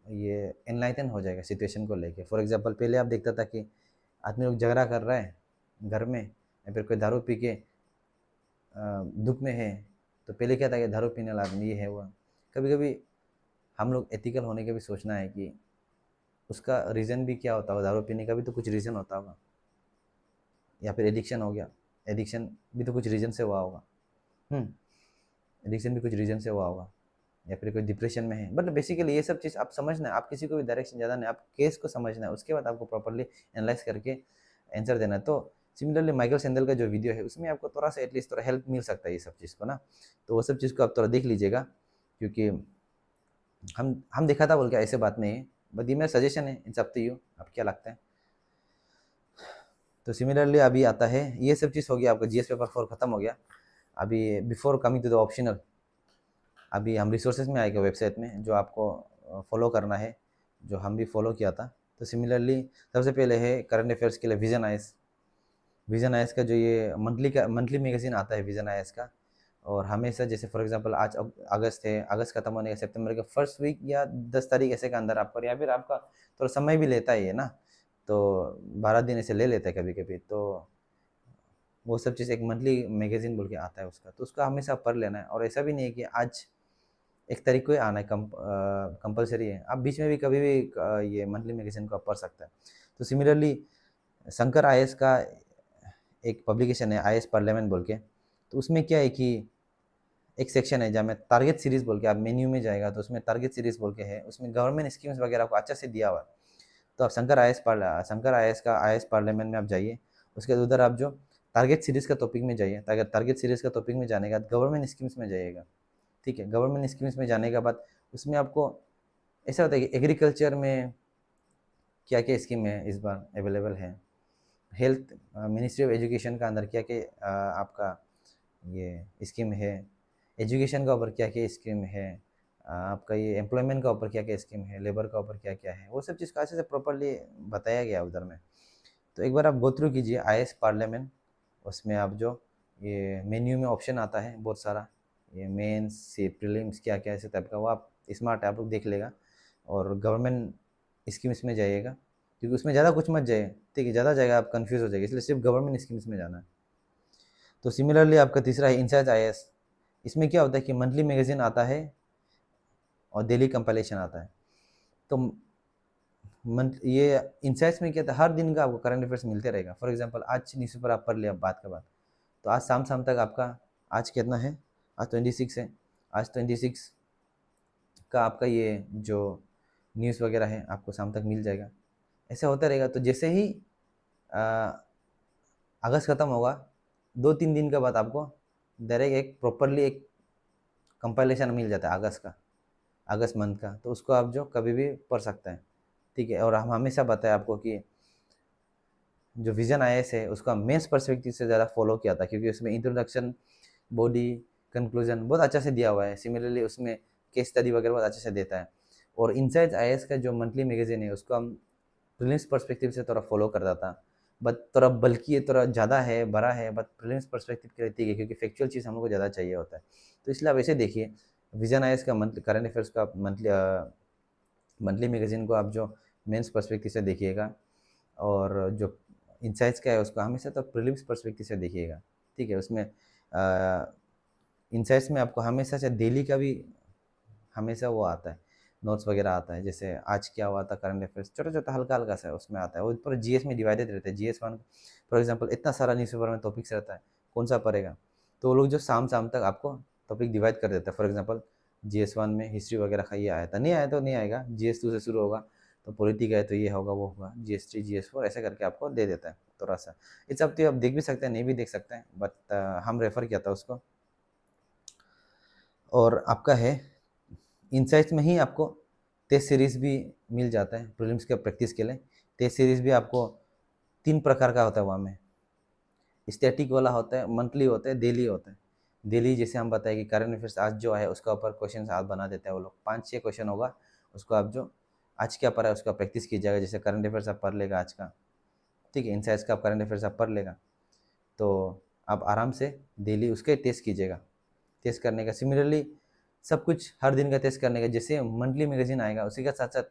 ये एनलाइटन हो जाएगा सिचुएशन को लेके। फॉर एग्जांपल पहले आप देखता था कि आदमी लोग झगड़ा कर रहा है घर में, या फिर कोई दारू पी के दुख में है, तो पहले क्या था कि दारू पीने वाला आदमी ये है वो। कभी कभी हम लोग एथिकल होने के भी सोचना है कि उसका रीज़न भी क्या होता होगा, दारू पीने का भी तो कुछ रीज़न होता होगा, या फिर एडिक्शन हो गया, एडिक्शन भी तो कुछ रीज़न से हुआ होगा। एडिक्शन भी कुछ रीज़न से हुआ होगा, या फिर कोई डिप्रेशन में है। मतलब बेसिकली ये सब चीज़ आप समझना है, आप किसी को भी डायरेक्शन ज़्यादा नहीं, आप केस को समझना है, उसके बाद आपको प्रॉपर्ली एनालाइज करके आंसर देना है। तो सिमिलरली माइकल सैंडल का जो वीडियो है उसमें आपको थोड़ा सा एटलीस्ट थोड़ा हेल्प मिल सकता है ये सब चीज़ को ना, तो वो सब चीज़ को आप थोड़ा देख लीजिएगा, क्योंकि हम देखा था बोल के ऐसे बात नहीं है, बट ये मेरा सजेशन है, इट्स अप टू यू, आप क्या लगता है। तो सिमिलरली अभी आता है, ये सब चीज़ हो गया, आपका जीएस पेपर 4 खत्म हो गया। अभी before coming to the optional, अभी हम रिसोर्सेज में आएगा वेबसाइट में, जो आपको फॉलो करना है, जो हम भी फॉलो किया था। तो सिमिलरली सबसे पहले है करंट अफेयर्स के लिए विजन आइस का जो ये मंथली मैगजीन आता है विजन आइस का। और हमेशा जैसे फॉर एग्जांपल आज अगस्त है, अगस्त खत्म होने का सितंबर के फर्स्ट वीक या 10 तारीख ऐसे का अंदर आपको, या फिर आपका थोड़ा समय भी लेता है ये ना, तो 12 दिन ऐसे ले लेता है कभी कभी। तो वो सब चीज़ एक मंथली मैगजीन बोल के आता है उसका, तो उसका हमेशा पढ़ लेना है। और ऐसा भी नहीं है कि आज 1 तारीख को ही आना है, कंपलसरी है, आप बीच में भी कभी भी ये मंथली मैगजीन को आप पढ़ सकते हैं। तो सिमिलरली शंकर आईएएस का एक पब्लिकेशन है आईएएस पार्लियामेंट बोल के, तो उसमें क्या है कि एक सेक्शन है जहाँ में टारगेट सीरीज बोल के, आप मेन्यू में जाएगा तो उसमें टारगेट सीरीज बोल के है, उसमें गवर्नमेंट स्कीम्स वगैरह को अच्छा से दिया हुआ है। तो आप शंकर आईएएस का आईएएस पार्लियामेंट में आप जाइए, उसके बाद उधर आप जो टारगेट सीरीज का टॉपिक में जाइए, टारगेट सीरीज का टॉपिक में जाने के बाद गवर्नमेंट स्कीम्स में जाइएगा, ठीक है। गवर्नमेंट स्कीम्स में जाने के बाद उसमें आपको ऐसा होता है कि एग्रीकल्चर में क्या क्या स्कीम है इस बार अवेलेबल है, हेल्थ मिनिस्ट्री ऑफ एजुकेशन का अंदर क्या क्या आपका ये स्कीम है, एजुकेशन का ऊपर क्या क्या स्कीम है, आपका ये एम्प्लॉयमेंट का ऊपर क्या क्या स्कीम है, लेबर का ऊपर क्या क्या है, वो सब चीज़ का अच्छे से प्रॉपरली बताया गया उधर में। तो एक बार आप गो थ्रू कीजिए आईएएस पार्लियामेंट, उसमें आप जो ये मेन्यू में ऑप्शन आता है बहुत सारा, ये मेंस से प्रीलिम्स क्या क्या ऐसे टाइप का, वो आप स्मार्ट आप लोग देख लेगा। और गवर्नमेंट स्कीम्स में जाइएगा, क्योंकि उसमें ज़्यादा कुछ मत जाइए, ठीक है, ज़्यादा जाएगा आप कंफ्यूज हो जाएगा, इसलिए सिर्फ गवर्नमेंट स्कीम्स में जाना है। तो सिमिलरली आपका तीसरा है इंचार्ज आईएएस, इसमें क्या होता है कि मंथली मैगजीन आता है और डेली कंपाइलेशन आता है। तो मंथ ये इंसाइट्स में क्या था, हर दिन का आपको करंट अफेयर्स मिलते रहेगा। फॉर एग्जांपल आज न्यूज़पेपर आप पढ़ लिया बात के बाद, तो आज शाम शाम तक आपका, आज कितना है, आज 26 है, आज 26 का आपका ये जो न्यूज़ वगैरह है आपको शाम तक मिल जाएगा। ऐसे होता रहेगा। तो जैसे ही अगस्त ख़त्म होगा, 2-3 दिन के बाद आपको डायरेक्ट एक प्रॉपरली एक कंपाइलेशन मिल जाता है अगस्त का, अगस्त मंथ का, तो उसको आप जो कभी भी पढ़ सकते हैं, ठीक है। और हम हमेशा बताएं आपको कि जो विजन आईएएस है उसका मेंस पर्सपेक्टिव से ज़्यादा फॉलो किया था, क्योंकि उसमें इंट्रोडक्शन, बॉडी, कंक्लूजन बहुत अच्छे से दिया हुआ है। सिमिलरली उसमें केस स्टडी वगैरह बहुत अच्छे से देता है। और इनसाइट्स आईएएस का जो मंथली मैगजीन है उसको हम प्रीलिम्स पर्सपेक्टिव से थोड़ा फॉलो करता था, बट थोड़ा बल्कि ये थोड़ा ज़्यादा है, बड़ा है, बट प्रीलिम्स पर्सपेक्टिव की रहती है, क्योंकि फैक्चुअल चीज़ हम लोग को ज़्यादा चाहिए होता है। तो इसलिए आप ऐसे देखिए, विजन आईएएस का मंथली करंट अफेयर्स का मंथली मैगजीन को आप जो मेंस पर्सपेक्टिव से देखिएगा, और जो इंसाइट्स का है उसको हमेशा तो प्रीलिम्स पर्सपेक्टिव से देखिएगा, ठीक है। उसमें इंसाइट्स में आपको हमेशा से डेली का भी हमेशा वो आता है, नोट्स वगैरह आता है, जैसे आज क्या हुआ था, करंट अफेयर्स छोटा छोटा हल्का हल्का सा उसमें आता है। वो पूरा जीएस में डिवाइडेड रहता है, जीएस वन फॉर एग्जांपल इतना सारा न्यूज़पेपर में टॉपिक्स रहता है, कौन सा पढ़ेगा। तो वो लोग जो शाम शाम तक आपको टॉपिक डिवाइड कर देता है। फॉर एग्जांपल जीएस वन में हिस्ट्री वगैरह का ये आया था, नहीं आया तो नहीं आएगा, जीएस टू से शुरू होगा तो पॉलिटिक है तो ये होगा वो होगा, जीएस थ्री जीएस फोर ऐसे करके आपको दे देता है थोड़ा सा। इस हफ्ते आप देख भी सकते हैं, नहीं भी देख सकते हैं, बट हम रेफ़र किया था उसको। और आपका है इनसाइट्स में ही आपको टेस्ट सीरीज़ भी मिल जाता है प्रीलिम्स के प्रैक्टिस के लिए। टेस्ट सीरीज़ भी आपको 3 प्रकार का होता है वहाँ में। स्टैटिक वाला होता है, मंथली होता है, डेली होता है। डेली जैसे हम बताएं कि करंट अफेयर्स आज जो है उसका ऊपर क्वेश्चन आप बना देते हैं वो लोग, 5-6 क्वेश्चन होगा, उसको आप जो आज क्या पढ़ा है उसका प्रैक्टिस कीजिएगा। जैसे करंट अफेयर्स आप पढ़ लेगा आज का, ठीक है, इनसाइट्स का आप करंट अफेयर्स आप पढ़ लेगा, तो आप आराम से डेली उसके टेस्ट कीजिएगा। टेस्ट करने का सिमिलरली सब कुछ हर दिन का टेस्ट करने का, जैसे मंथली मैगजीन आएगा उसी के साथ साथ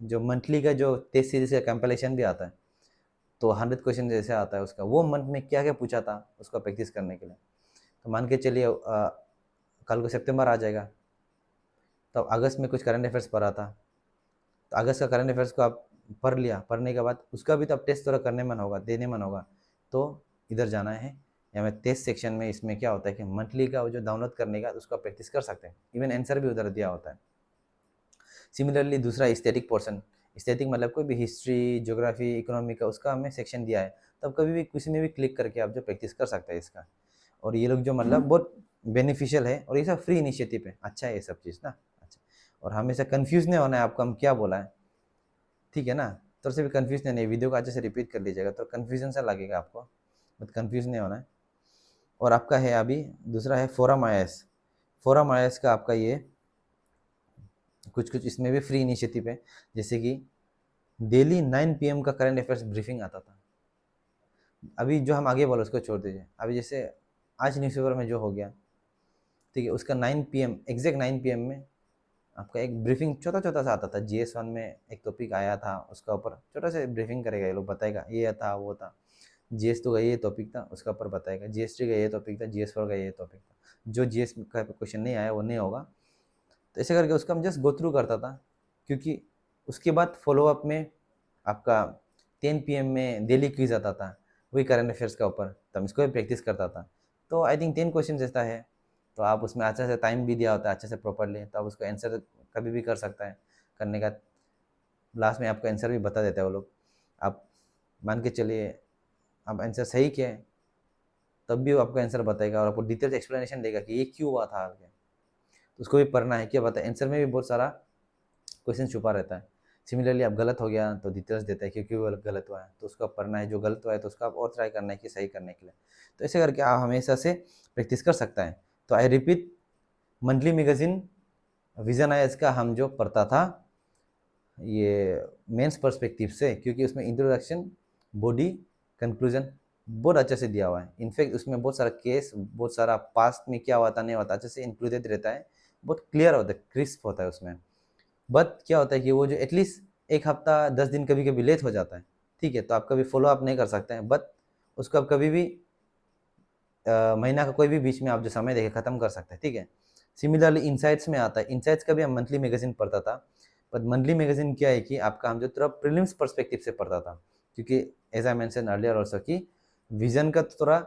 जो मंथली का जो टेस्ट सीरीज का कंपाइलेशन भी आता है, तो 100 क्वेश्चन जैसे आता है उसका, वो मंथ में क्या क्या पूछा था उसका प्रैक्टिस करने के लिए। तो मान के चलिए कल को सितंबर आ जाएगा, तो अगस्त में कुछ करंट अफेयर्स पढ़ा था, तो अगस्त का करंट अफेयर्स को आप पढ़ लिया, पढ़ने के बाद उसका भी तो अब टेस्ट थोड़ा करने मन होगा, देने मन होगा, तो इधर जाना है या मैं टेस्ट सेक्शन में। इसमें क्या होता है कि मंथली का वो जो डाउनलोड करने का उसका प्रैक्टिस कर सकते हैं, इवन आंसर भी उधर दिया होता है। सिमिलरली दूसरा स्टैटिक पोर्शन, स्टैटिक मतलब कोई भी हिस्ट्री, ज्योग्राफी, इकोनॉमी का उसका हमें सेक्शन दिया है, तब कभी भी किसी में भी क्लिक करके आप जो प्रैक्टिस कर सकते हैं इसका। और ये लोग जो मतलब बहुत बेनिफिशियल है, और ये सब फ्री इनिशिएटिव है, अच्छा है ये सब चीज़ ना, अच्छा। और हमेशा कंफ्यूज नहीं होना है आपको हम क्या बोला है, ठीक है ना। तो से भी कंफ्यूज नहीं, वीडियो को अच्छे से रिपीट कर लीजिएगा, तो कन्फ्यूजन सा लगेगा आपको, बट कंफ्यूज नहीं होना है। और आपका है अभी दूसरा है फोरम आईएएस। फोरम आईएएस का आपका ये कुछ कुछ इसमें भी फ्री इनिशिएटिव है, जैसे कि डेली 9 PM का करंट अफेयर्स ब्रीफिंग आता था। अभी जो हम आगे बोला उसको छोड़ दीजिए, अभी जैसे आज न्यूज़पेपर में जो हो गया, ठीक है, उसका 9 PM एग्जैक्ट 9 PM में आपका एक ब्रीफिंग छोटा छोटा सा आता था। जीएस वन में एक टॉपिक आया था, उसका ऊपर छोटा सा ब्रीफिंग करेगा ये लोग, बताएगा ये था वो था। जीएस टू का ये टॉपिक था उसका ऊपर बताएगा, जीएस थ्री का ये टॉपिक था, जीएस फोर का ये टॉपिक था, जो जीएस का क्वेश्चन नहीं आया वो नहीं होगा। तो ऐसे करके उसका हम जस्ट गो थ्रू करता था, क्योंकि उसके बाद फॉलोअप में आपका 10 PM में डेली क्विज आता था, वही करंट अफेयर्स का ऊपर, तब इसको भी प्रैक्टिस करता था। तो आई थिंक 10 क्वेश्चन जैसा है, तो आप उसमें अच्छे से टाइम भी दिया होता है अच्छे से प्रॉपरली, तो आप उसको आंसर कभी भी कर सकता है करने का। लास्ट में आपको आंसर भी बता देता है वो लोग। आप मान के चलिए आप आंसर सही किए तब भी वो आपको आंसर बताएगा, और आपको डिटेल्स एक्सप्लेनेशन देगा कि ये क्यों हुआ था आगे, तो उसको भी पढ़ना है, क्या पता आंसर में भी बहुत सारा क्वेश्चन छुपा रहता है। सिमिलरली आप गलत हो गया तो डिटेल्स देता है कि क्यों गलत हुआ है, तो उसका पढ़ना है, जो गलत हुआ है तो उसका आप और ट्राई करना है कि सही करने के लिए। तो ऐसे करके आप हमेशा से प्रैक्टिस कर सकता है। तो I repeat, monthly magazine vision IAS का हम जो पढ़ता था ये मेंस पर्सपेक्टिव से, क्योंकि उसमें इंट्रोडक्शन, बॉडी, कंक्लूजन बहुत अच्छे से दिया हुआ है। इनफैक्ट उसमें बहुत सारा केस, बहुत सारा पास्ट में क्या होता नहीं होता अच्छे से इंक्लूडेड रहता है, बहुत क्लियर होता है, क्रिस्प होता है उसमें। बट क्या होता है कि वो जो एटलीस्ट एक हफ्ता 10 दिन कभी कभी लेट हो जाता है, ठीक है, तो आप कभी फॉलो अप नहीं कर सकते हैं, बट उसको आप कभी भी महीना का कोई भी बीच में आप जो समय देखे ख़त्म कर सकते हैं, ठीक है। सिमिलरली इंसाइट्स में आता है, इंसाइट्स का भी हम मंथली मैगजीन पढ़ता था, पर मंथली मैगजीन क्या है कि आपका हम जो थोड़ा प्रीलिम्स पर्सपेक्टिव से पढ़ता था, क्योंकि as I mention earlier also कि विजन का थोड़ा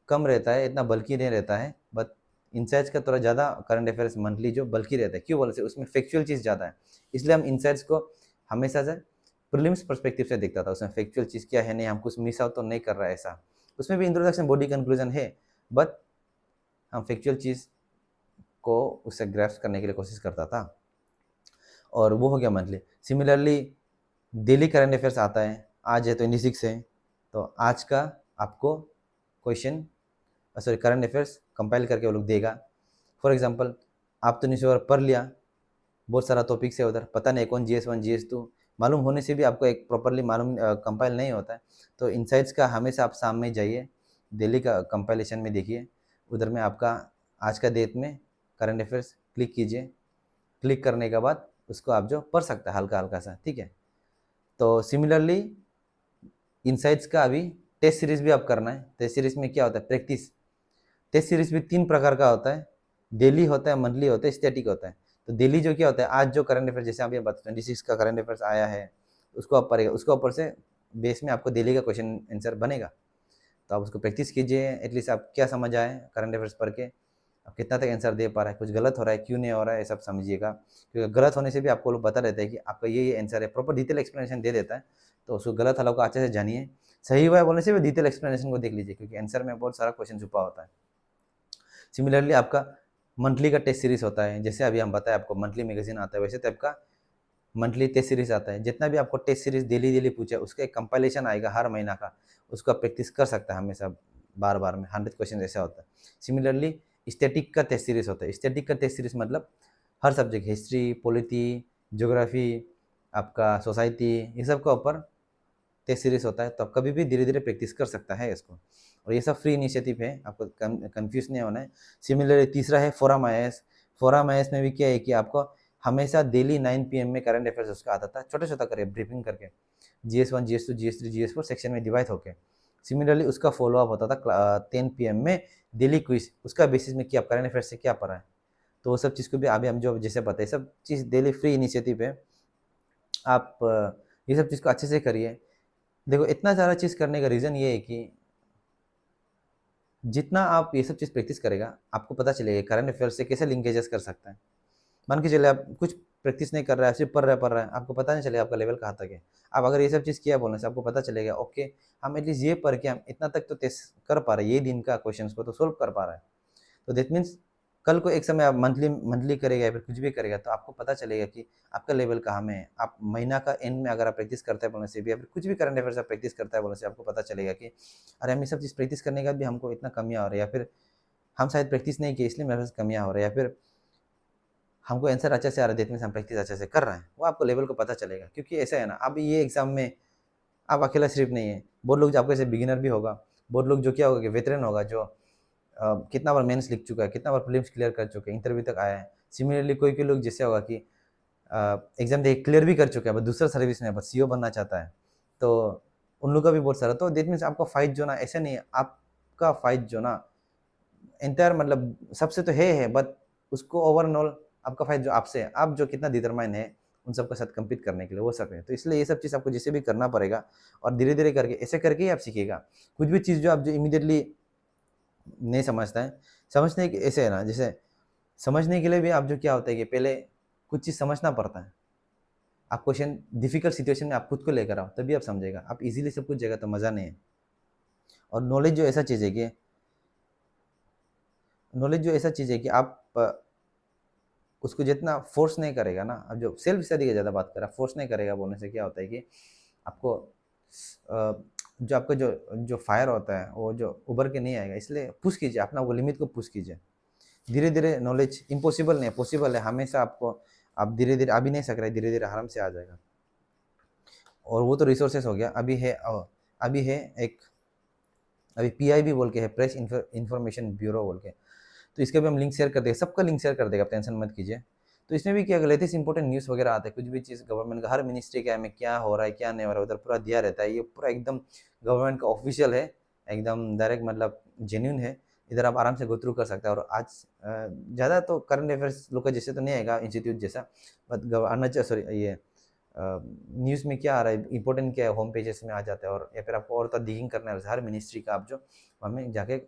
कम रहता है, इतना बल्कि नहीं रहता है, बट इंसाइट्स का थोड़ा ज़्यादा करंट अफेयर्स मंथली जो बल्कि रहता है। क्यों बोले से उसमें फैक्चुअल चीज़ ज़्यादा है, इसलिए हम इंसाइट्स को हमेशा से प्रीलिम्स पर्सपेक्टिव से देखता था। उसमें फैक्चुअल चीज़ क्या है, नहीं हम कुछ मिस आउट तो नहीं कर रहा है ऐसा। उसमें भी इंट्रोडक्शन बॉडी कंक्लूजन है, बट हम फैक्चुअल चीज़ को उससे ग्रैस्प करने के लिए कोशिश करता था, और वो हो गया monthly. Similarly daily current affairs आता है, आज है 26 है, तो आज का आपको question sorry current affairs compile करके वो लोग देगा। फॉर एग्जांपल आप तो न्यूज़पेपर पढ़ लिया, बहुत सारा टॉपिक्स है उधर, पता नहीं कौन GS1 GS2 मालूम होने से भी आपको एक प्रॉपरली मालूम कंपाइल नहीं होता है। तो इनसाइट्स का हमेशा आप सामने जाइए, दिल्ली का कंपाइलेशन में देखिए, उधर में आपका आज का डेट में करंट अफेयर्स क्लिक कीजिए। क्लिक करने के बाद उसको आप जो पढ़ सकते हैं हल्का हल्का सा, ठीक है। तो सिमिलरली इनसाइट्स का अभी टेस्ट सीरीज भी आप करना है। टेस्ट सीरीज में क्या होता है, प्रैक्टिस। टेस्ट सीरीज भी 3 प्रकार का होता है, डेली होता है, मंथली होता है, स्टैटिक होता है। तो डेली जो क्या होता है, आज जो करंट अफेयर जैसे आप ये बात 26 का करंट अफेयर्स आया है, उसको आप पढ़ेगा, उसके ऊपर से बेस में आपको डेली का क्वेश्चन आंसर बनेगा। तो आप उसको प्रैक्टिस कीजिए, एटलीस्ट आप क्या समझ आए करंट अफेयर्स पढ़ के, आप कितना तक आंसर दे पा रहा है, कुछ गलत हो रहा है क्यों नहीं हो रहा है, ये सब समझिएगा। क्योंकि गलत होने से भी आपको लोग बता रहता है कि आपका ये आंसर है, प्रॉपर डिटेल एक्सप्लेनेशन दे देता है। तो उसको गलत वालों को अच्छे से जानिए, सही हुआ है बोलने से भी डिटेल एक्सप्लेनेशन को देख लीजिए, क्योंकि आंसर में बहुत सारा क्वेश्चन छुपा होता है। सिमिलरली आपका मंथली का टेस्ट सीरीज होता है, जैसे अभी हम बताएं आपको मंथली मैगजीन आता है, वैसे टाइप का मंथली टेस्ट सीरीज आता है। जितना भी आपको टेस्ट सीरीज डेली डेली पूछे, उसका एक कंपाइलेशन आएगा हर महीना का, उसको आप प्रैक्टिस कर सकता है हमेशा, बार बार में 100 क्वेश्चन ऐसा होता है। सिमिलरली स्टैटिक का टेस्ट सीरीज होता है। स्टैटिक का टेस्ट सीरीज मतलब हर सब्जेक्ट, हिस्ट्री, पॉलिटी, ज्योग्राफी, आपका सोसाइटी, ये सब का ऊपर टेस्ट सीरीज होता है। तो आप कभी भी धीरे धीरे प्रैक्टिस कर सकता है इसको, और ये सब फ्री इनिशिएटिव है, आपको कंफ्यूज नहीं होना है। सिमिलरली तीसरा है फोरम IAS। फोरम IAS में भी क्या है कि आपको हमेशा डेली 9 PM में करंट अफेयर्स उसका आता था, छोटा छोटा करके ब्रीफिंग करके, GS1 GS2 GS3 GS4 section में डिवाइड होके। सिमिलरली उसका फॉलोअप होता था 10 PM में डेली क्विज, उसका बेसिस में कि आप करंट अफेयर्स से क्या पढ़ा है। तो वो सब चीज़ को भी अभी हम जो जैसे बताए, सब चीज़ डेली फ्री इनिशिएटिव है। आप ये सब चीज़ को अच्छे से करिए। देखो इतना सारा चीज़ करने का रीज़न ये है कि जितना आप ये सब चीज़ प्रैक्टिस करेगा, आपको पता चलेगा करंट अफेयर से कैसे लिंकेजेस कर सकता है। मान के चलिए आप कुछ प्रैक्टिस नहीं कर रहा है, सिर्फ पढ़ रहा है, आपको पता नहीं चलेगा आपका लेवल कहाँ तक है। आप अगर ये सब चीज़ किया बोलने से आपको पता चलेगा, ओके हम एटलीस्ट ये पढ़ के हम इतना तक तो टेस्ट कर पा रहे हैं, ये दिन का क्वेश्चन को तो सोल्व कर पा रहा है। तो दैट मीन्स कल को एक समय आप मंथली मंथली करेगा या फिर कुछ भी करेगा, तो आपको पता चलेगा कि आपका लेवल कहाँ में है। आप महीना का एंड में अगर आप प्रैक्टिस करता है बोलने से भी, या फिर कुछ भी करंट अफेयर्स आप प्रैक्टिस करता है बोलने से, आपको पता चलेगा कि अरे हम ये सब चीज़ प्रैक्टिस करने का भी हमको इतना कमियाँ हो रही है, या फिर हम शायद प्रैक्टिस नहीं किए इसलिए मेरे पास कमियाँ हो रही है, या फिर हमको आंसर अच्छे से आ रहा है, दैट हम प्रैक्टिस अच्छे से कर रहे हैं। वो आपको लेवल को पता चलेगा, क्योंकि ऐसा है ना, अब ये एग्जाम में आप अकेला सिर्फ नहीं है, बहुत लोग जो आपको ऐसे बिगिनर भी होगा, बहुत लोग जो क्या होगा कि वेटरन होगा, जो कितना बार मेंस लिख चुका है, कितना बार प्रीलिम्स क्लियर कर चुका है, इंटरव्यू तक आया है। सिमिलरली कोई कोई लोग जैसे होगा कि एग्जाम दे क्लियर भी कर चुका है, बस दूसरा सर्विस में बस CO बनना चाहता है, तो उन लोग का भी बहुत सारा। तो दैट मीन्स आपका फाइट जो ना ऐसा नहीं है, आपका फाइट जो ना एंटायर मतलब सबसे तो है, बट उसको ओवरऑल आपका फाइट जो आपसे है, आप जो कितना डिटरमाइन है उन सबके साथ कम्पीट करने के लिए, वो सब है। तो इसलिए ये सब चीज़ आपको जैसे भी करना पड़ेगा, और धीरे धीरे करके ऐसे करके ही आप सीखिएगा। कुछ भी चीज़ जो आप जो इमीडिएटली नहीं समझता है, समझने के ऐसे है ना, जैसे समझने के लिए भी आप जो क्या होता है कि पहले कुछ चीज़ समझना पड़ता है। आप क्वेश्चन डिफिकल्ट सिचुएशन में आप खुद को लेकर आओ, तभी आप समझेगा। आप इजीली सब कुछ जगह तो मज़ा नहीं है। और नॉलेज जो ऐसा चीज़ है कि आप उसको जितना फोर्स नहीं करेगा ना, अब जो सेल्फ स्टडी की ज़्यादा बात कर रहा, फोर्स नहीं करेगा बोलने से क्या होता है कि आपको जो आपका जो फायर होता है वो जो उभर के नहीं आएगा। इसलिए पुश कीजिए, अपना वो लिमिट को पुश कीजिए। धीरे धीरे नॉलेज इम्पॉसिबल नहीं है, पॉसिबल है हमेशा। आपको आप धीरे धीरे अभी नहीं सक रहे, धीरे धीरे आराम से आ जाएगा। और वो तो रिसोर्सेस हो गया। अभी है एक अभी PIB बोल के है, प्रेस इंफॉर्मेशन ब्यूरो बोल के, तो इसके भी हम लिंक शेयर कर देंगे, सबका लिंक शेयर कर देगा, टेंशन मत कीजिए। तो इसमें भी क्या लेटेस्ट इंपॉर्टेंट न्यूज़ वगैरह आता है, कुछ भी चीज़ गवर्नमेंट का, हर मिनिस्ट्री क्या में क्या हो रहा है क्या नहीं हो रहा है, उधर पूरा दिया रहता है। ये पूरा एकदम गवर्नमेंट का ऑफिशियल है, एकदम डायरेक्ट मतलब जेन्यून है। इधर आप आराम से गो थ्रू कर सकते हैं। और आज ज़्यादा तो करंट अफेयर्स लोग का जैसे तो नहीं आएगा इंस्टीट्यूट जैसा, बट अरुणाचल सॉरी ये न्यूज़ में क्या आ रहा है, इंपॉर्टेंट क्या है, होम पेजेस में आ जाता है। और या फिर आपको और तो डिगिंग करना है हर मिनिस्ट्री का, आप जो वहाँ में जाके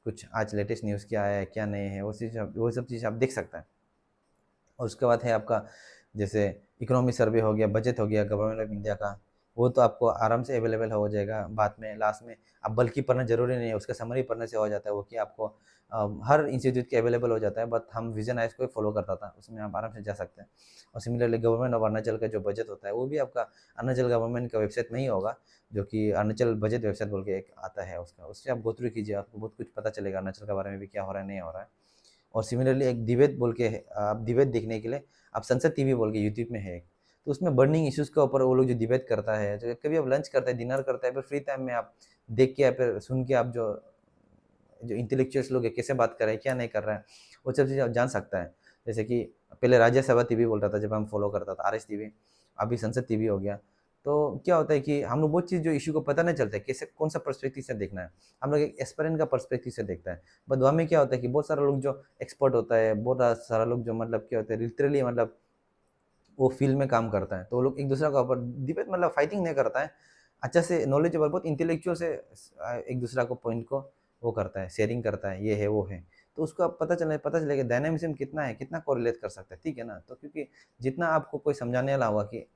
कुछ आज लेटेस्ट न्यूज़ क्या है क्या नहीं है वो सब चीज़ आप देख सकते हैं। और उसके बाद है आपका जैसे इकोनॉमी सर्वे हो गया, बजट हो गया गवर्नमेंट ऑफ इंडिया का, वो तो आपको आराम से अवेलेबल हो जाएगा। बाद में लास्ट में अब बल्कि पढ़ना ज़रूरी नहीं है, उसका समरी पढ़ने से हो जाता है वो, कि आपको हर इंस्टीट्यूट के अवेलेबल हो जाता है। बट हम विजन आइस को ही फॉलो करता था, उसमें आप आराम से जा सकते हैं। और सिमिलरली गवर्नमेंट ऑफ अरुणाचल का जो बजट होता है वो भी आपका अरुणाचल गवर्नमेंट का वेबसाइट में ही होगा, जो कि अरुणाचल बजट वेबसाइट बोल के एक आता है उसका, उससे आप गो थ्रू कीजिए, आपको बहुत कुछ पता चलेगा अरुणाचल के बारे में भी, क्या हो रहा है नहीं हो रहा है। और सिमिलरली एक डिबेट बोल के है, आप डिबेट देखने के लिए आप संसद टीवी बोल के यूट्यूब में है एक, तो उसमें बर्निंग इश्यूज़ के ऊपर वो लोग जो डिबेट करता है, जो कभी आप लंच करते हैं, डिनर करते हैं, फिर फ्री टाइम में आप देख के या फिर सुन के आप जो जो इंटेलेक्चुअल्स लोग हैं कैसे बात कर रहे हैं, क्या नहीं कर रहे हैं, वो सब चीज़ें आप जान सकता है। जैसे कि पहले राज्यसभा टीवी बोल रहा था जब हम फॉलो करता था, आरएस टीवी, अभी संसद टीवी हो गया। तो क्या होता है कि हम लोग बहुत चीज़ जो इश्यू को पता नहीं चलता है, कैसे कौन-सा पर्सपेक्टिव से देखना है। हम लोग एक एस्पिरेंट का पर्सपेक्टिव से देखता है। बट वहाँ में क्या होता है कि बहुत सारे लोग जो एक्सपर्ट होता है, बहुत सारा लोग जो मतलब क्या होता है लिटरली मतलब वो फील्ड में काम करता है, तो वो लोग एक दूसरे के ऊपर डिबेट मतलब फाइटिंग नहीं करता है, अच्छा से नॉलेजेबल बहुत इंटेलेक्चुअल से एक दूसरा को पॉइंट को वो करता है, शेयरिंग करता है, ये है वो है। तो उसको अब पता चलेगा डायनामिज्म कितना है, कितना कोरिलेट कर सकता है, ठीक है ना। तो क्योंकि जितना आपको कोई समझाने वाला होगा कि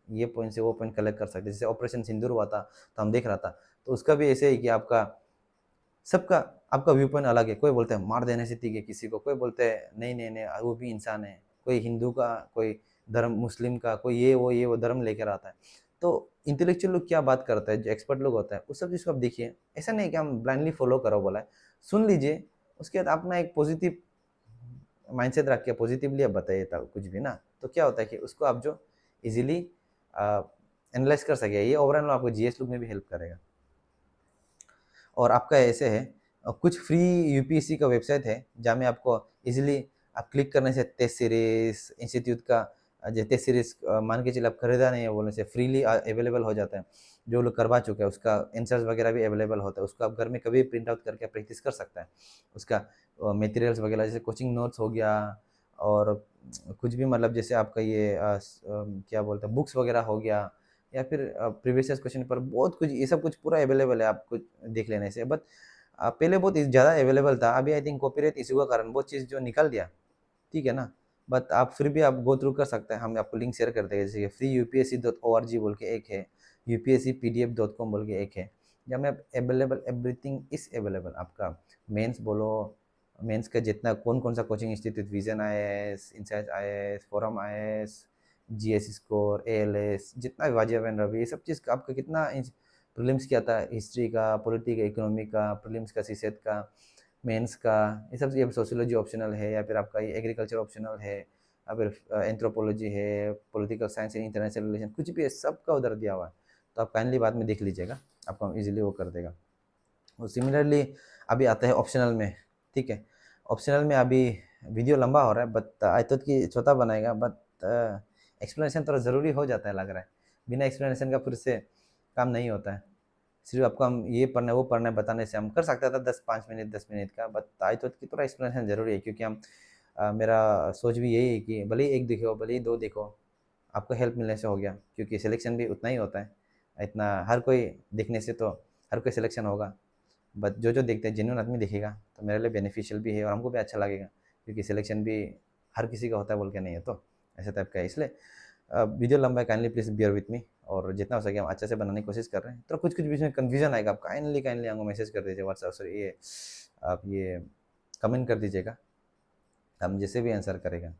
ये पॉइंट से वो पॉइंट कलेक्ट कर सकते हैं, जैसे ऑपरेशन सिंदूर हुआ था तो हम देख रहा था, तो उसका भी ऐसे ही कि आपका सबका आपका व्यू पॉइंट अलग है। कोई बोलते हैं मार देने से ठीक है किसी को, कोई बोलते हैं नहीं नहीं नहीं वो भी इंसान है, कोई हिंदू का, कोई धर्म मुस्लिम का, कोई ये वो धर्म लेकर आता है। तो इंटेलेक्चुअल लोग क्या बात करता है, जो एक्सपर्ट लोग होता है उस सब चीज़ को आप देखिए। ऐसा नहीं कि हम ब्लाइंडली फॉलो करो बोला है, सुन लीजिए, उसके बाद अपना एक पॉजिटिव माइंडसेट रख के पॉजिटिवली आप बताइए तब कुछ भी ना, तो क्या होता है कि उसको आप जो इजीली एनालाइज कर सके, ये ओवरऑल आपको जीएस लुक में भी हेल्प करेगा। और आपका ऐसे है कुछ फ्री यूपीएससी का वेबसाइट है जहाँ में आपको इजीली आप क्लिक करने से टेस्ट सीरीज इंस्टीट्यूट का जो टेस्ट सीरीज मान के चलिए आप खरीदा नहीं है बोलने से फ्रीली अवेलेबल हो जाता है। जो लोग करवा चुके हैं उसका आंसर्स वगैरह भी अवेलेबल होता है, उसको आप घर में कभी प्रिंट आउट करके प्रैक्टिस कर सकते हैं। उसका मटेरियल्स वगैरह जैसे कोचिंग नोट्स हो गया, और कुछ भी मतलब जैसे आपका ये क्या बोलते हैं बुक्स वगैरह हो गया, या फिर प्रीवियस ईयर क्वेश्चन पर बहुत कुछ ये सब कुछ पूरा अवेलेबल है आपको देख लेने से। बट पहले बहुत ज़्यादा अवेलेबल था, अभी आई थिंक कॉपीराइट इशू का कारण बहुत चीज़ जो निकल दिया, ठीक है ना। बट आप फिर भी आप गो थ्रू कर सकते हैं, हम आपको लिंक शेयर कर देंगे। जैसे फ्री यूपीएससी.org बोल के एक है, upscpdf.com बोल के एक है, जहाँ में आप अवेलेबल एवरीथिंग इज अवेलेबल। आपका मेंस बोलो, मेंस का जितना कौन कौन सा coaching institute, vision IAS, insight IAS, forum IAS, GS score, ALS, जितना भी वाजिब रवि, ये सब चीज़ का आपका कितना प्रीलिम्स क्या था, हिस्ट्री का, पॉलिटी का, इकोनॉमी का, प्रीलिम्स का, सीसेट का, मेंस का, ये सब ये सोशियोलॉजी ऑप्शनल है, या फिर आपका ये एग्रीकल्चर ऑप्शनल है, या फिर एंथ्रोपोलॉजी है, political science and international relation, कुछ भी है सबका उधर दिया हुआ है। तो आप काइंडली बाद में देख लीजिएगा, आपको इजीली वो कर देगा। और सिमिलरली अभी आता है ऑप्शनल में, ठीक है। ऑप्शनल में अभी वीडियो लंबा हो रहा है, बट आई थॉट कि छोटा बनाएगा, बट एक्सप्लेनेशन थोड़ा ज़रूरी हो जाता है लग रहा है। बिना एक्सप्लेनेशन का फिर से काम नहीं होता है। सिर्फ आपको हम ये पढ़ना है वो पढ़ना है बताने से हम कर सकता था 10 5 मिनट 10 मिनट का, बट आई थॉट कि थोड़ा एक्सप्लेनेशन ज़रूरी है, क्योंकि हम मेरा सोच भी यही है कि भले ही एक देखो भले ही दो देखो, आपको हेल्प मिलने से हो गया, क्योंकि सिलेक्शन भी उतना ही होता है। इतना हर कोई देखने से तो हर कोई सिलेक्शन होगा, बट जो जो देखते हैं जेन्युइन आदमी दिखेगा तो मेरे लिए बेनिफिशियल भी है और हमको भी अच्छा लगेगा, क्योंकि सिलेक्शन भी हर किसी का होता है बोल के नहीं है, तो ऐसे टाइप का है। इसलिए वीडियो लंबा है, kindly please beer with me, और जितना हो सके हम अच्छे से बनाने की कोशिश कर रहे हैं। तो कुछ कुछ बीच में कन्फ्यूजन आएगा, आप काइंडली काइंडली हमको मैसेज कर दीजिए व्हाट्सएप, सॉरी ये आप ये कमेंट कर दीजिएगा, हम जैसे भी आंसर करेगा।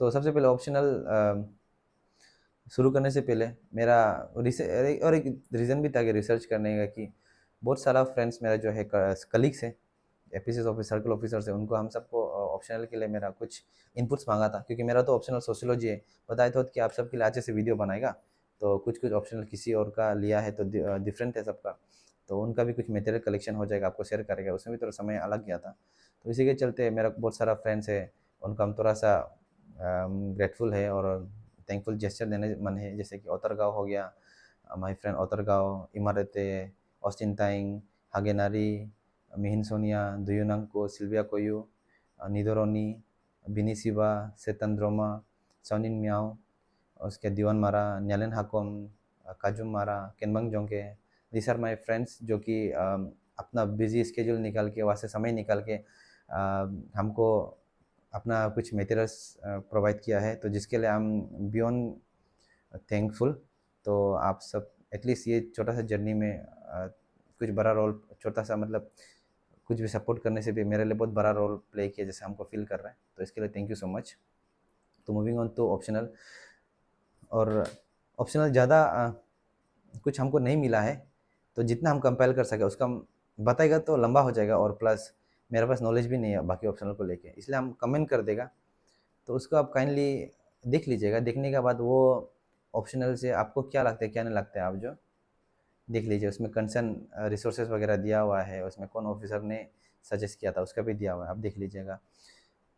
तो सबसे पहले ऑप्शनल शुरू करने से पहले मेरा और एक रीज़न भी था कि रिसर्च करने का, कि बहुत सारा फ्रेंड्स मेरा जो है कलीग्स है, एपीसीएस ऑफिस सर्कल ऑफिसर्स है, उनको हम सबको ऑप्शनल के लिए मेरा कुछ इनपुट्स मांगा था, क्योंकि मेरा तो ऑप्शनल सोशियोलॉजी है। बताया था कि आप सबके लिए अच्छे से वीडियो बनाएगा, तो कुछ कुछ ऑप्शनल किसी और का लिया है तो डिफरेंट है सबका, तो उनका भी कुछ मटेरियल कलेक्शन हो जाएगा, आपको शेयर करेगा, उसमें भी थोड़ा समय अलग गया था। तो इसी के चलते मेरा बहुत सारा फ्रेंड्स है, उनका हम थोड़ा सा ग्रेटफुल है और थैंकफुल जेस्चर देने मन है, जैसे कि ओतरगांव हो गया, माय फ्रेंड ओतरगांव, इमारते, ऑस्टिन ताइंग, हागेनारी, मिहिन सोनिया, दुयुनंको, सिल्विया कोयू, निदोरोनी, बिनी सिवा, सेतंद्रोमा, सोनिन मियाओ, उसके दीवान मारा, न्यालन हाकोम, काजुम मारा, केनबंग जोंके, दिस आर माय फ्रेंड्स जो कि अपना बिजी स्केड्यूल निकाल के, वहाँ से समय निकाल के हमको अपना कुछ मटेरियल्स प्रोवाइड किया है, तो जिसके लिए हम बियॉन्ड थैंकफुल। तो आप सब एटलीस्ट ये छोटा सा जर्नी में कुछ बड़ा रोल, छोटा सा मतलब कुछ भी सपोर्ट करने से भी मेरे लिए बहुत बड़ा रोल प्ले किया जैसे हमको फील कर रहा है, तो इसके लिए थैंक यू सो मच। तो मूविंग ऑन टू ऑप्शनल, और ऑप्शनल ज़्यादा कुछ हमको नहीं मिला है, तो जितना हम कंपाइल कर सके उसका हम बताएगा तो लंबा हो जाएगा, और प्लस मेरे पास नॉलेज भी नहीं है बाकी ऑप्शनल को लेके, इसलिए हम कमेंट कर देगा, तो उसको आप काइंडली देख लीजिएगा। देखने के बाद वो ऑप्शनल से आपको क्या लगता है क्या नहीं लगता है, आप जो देख लीजिए, उसमें कंसर्न रिसोर्सेज वगैरह दिया हुआ है, उसमें कौन ऑफिसर ने सजेस्ट किया था उसका भी दिया हुआ है, आप देख लीजिएगा।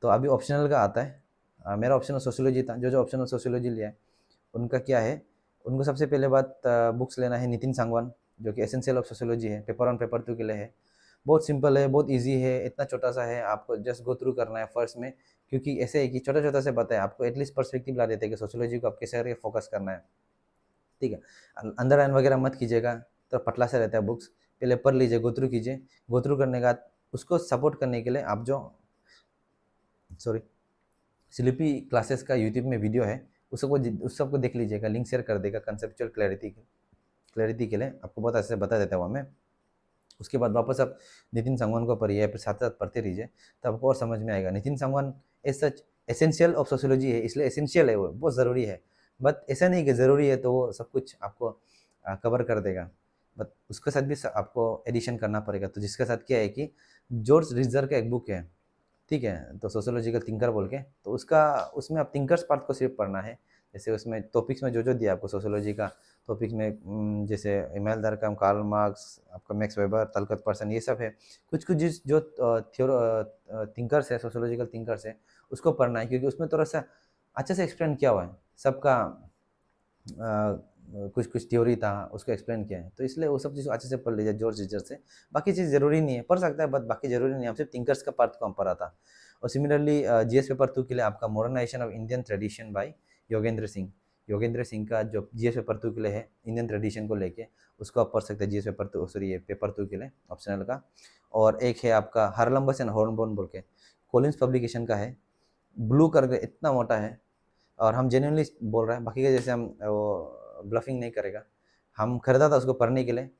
तो अभी ऑप्शनल का आता है। मेरा ऑप्शनल सोशियोलॉजी था, जो ऑप्शनल सोशियोलॉजी लिया है उनका क्या है, उनको सबसे पहले बात बुक्स लेना है नितिन सांगवान, जो कि एसेंशियल ऑफ सोशियोलॉजी है, पेपर 1 पेपर 2 के लिए है। बहुत सिंपल है, बहुत इजी है, इतना छोटा सा है, आपको जस्ट गो थ्रू करना है फर्स्ट में, क्योंकि ऐसे है कि छोटा छोटा से बताया आपको, एटलीस्ट पर्सपेक्टिव ला देते हैं कि सोशियोलॉजी को आप कैसे करके फोकस करना है, ठीक है। अंडरलाइन वगैरह मत कीजिएगा, तो पतला से रहता है बुक्स, पहले पढ़ लीजिए, गो थ्रू कीजिए, गो थ्रू करने के बाद उसको सपोर्ट करने के लिए आप जो सॉरी स्लीपी क्लासेस का यूट्यूब में वीडियो है, उस सबको देख लीजिएगा, लिंक शेयर कर देगा कंसेप्चुअल क्लैरिटी के लिए, आपको बहुत अच्छे से बता देता हूँ मैं। उसके बाद वापस आप नितिन सांगवान को पढ़िए, फिर साथ साथ पढ़ते रहिए, तो आपको और समझ में आएगा। Nitin Sangwan as such essential of sociology है, इसलिए एसेंशियल है, वो बहुत ज़रूरी है, बट ऐसा नहीं कि ज़रूरी है तो वो सब कुछ आपको कवर कर देगा, बट उसके साथ भी आपको एडिशन करना पड़ेगा। तो जिसके साथ क्या है कि जॉर्ज रिजर का एक बुक है, ठीक है, तो सोशियोलॉजिकल थिंकर बोल के, तो उसका उसमें आप थिंकर्स पार्ट को सिर्फ पढ़ना है। जैसे उसमें टॉपिक्स में जो जो दिया आपको सोशियोलॉजी का टॉपिक में, जैसे इमैनुएल डर्कहेम, कार्ल मार्क्स, आपका मैक्स वेबर, तलकत पर्सन, ये सब है। कुछ कुछ जिस जो थिंकर्स है, सोशियोलॉजिकल थिंकर्स है, उसको पढ़ना है, क्योंकि उसमें थोड़ा सा अच्छे से एक्सप्लेन किया हुआ है सबका, कुछ कुछ थ्योरी था उसको एक्सप्लेन किया है, तो इसलिए वो सब चीज़ अच्छे से पढ़ लीजिए जॉर्ज रिजर से। बाकी चीज़ ज़रूरी नहीं है, पढ़ सकता है, बट बाकी ज़रूरी नहीं है, हम सिर्फ थिंकर्स का पार्ट को हम पढ़ा था। और सिमिलरली जीएस पेपर 2 के लिए आपका modernization of Indian tradition by Yogendra Singh का जो जीएस पेपर 2 के लिए है, इंडियन ट्रेडिशन को लेके, उसको आप पढ़ सकते हैं जीएस पेपर 2, सॉरी ये पेपर 2 के लिए ऑप्शनल का। और एक है आपका हार्लम्बस एंड हॉर्नबोर्न बोल के, कॉलिंस पब्लिकेशन का है, ब्लू करके इतना मोटा है, और हम जेन्युइनली बोल रहे हैं, बाकी के जैसे हम वो ब्लफिंग नहीं करेगा। हम खरीदा था उसको पढ़ने के लिए,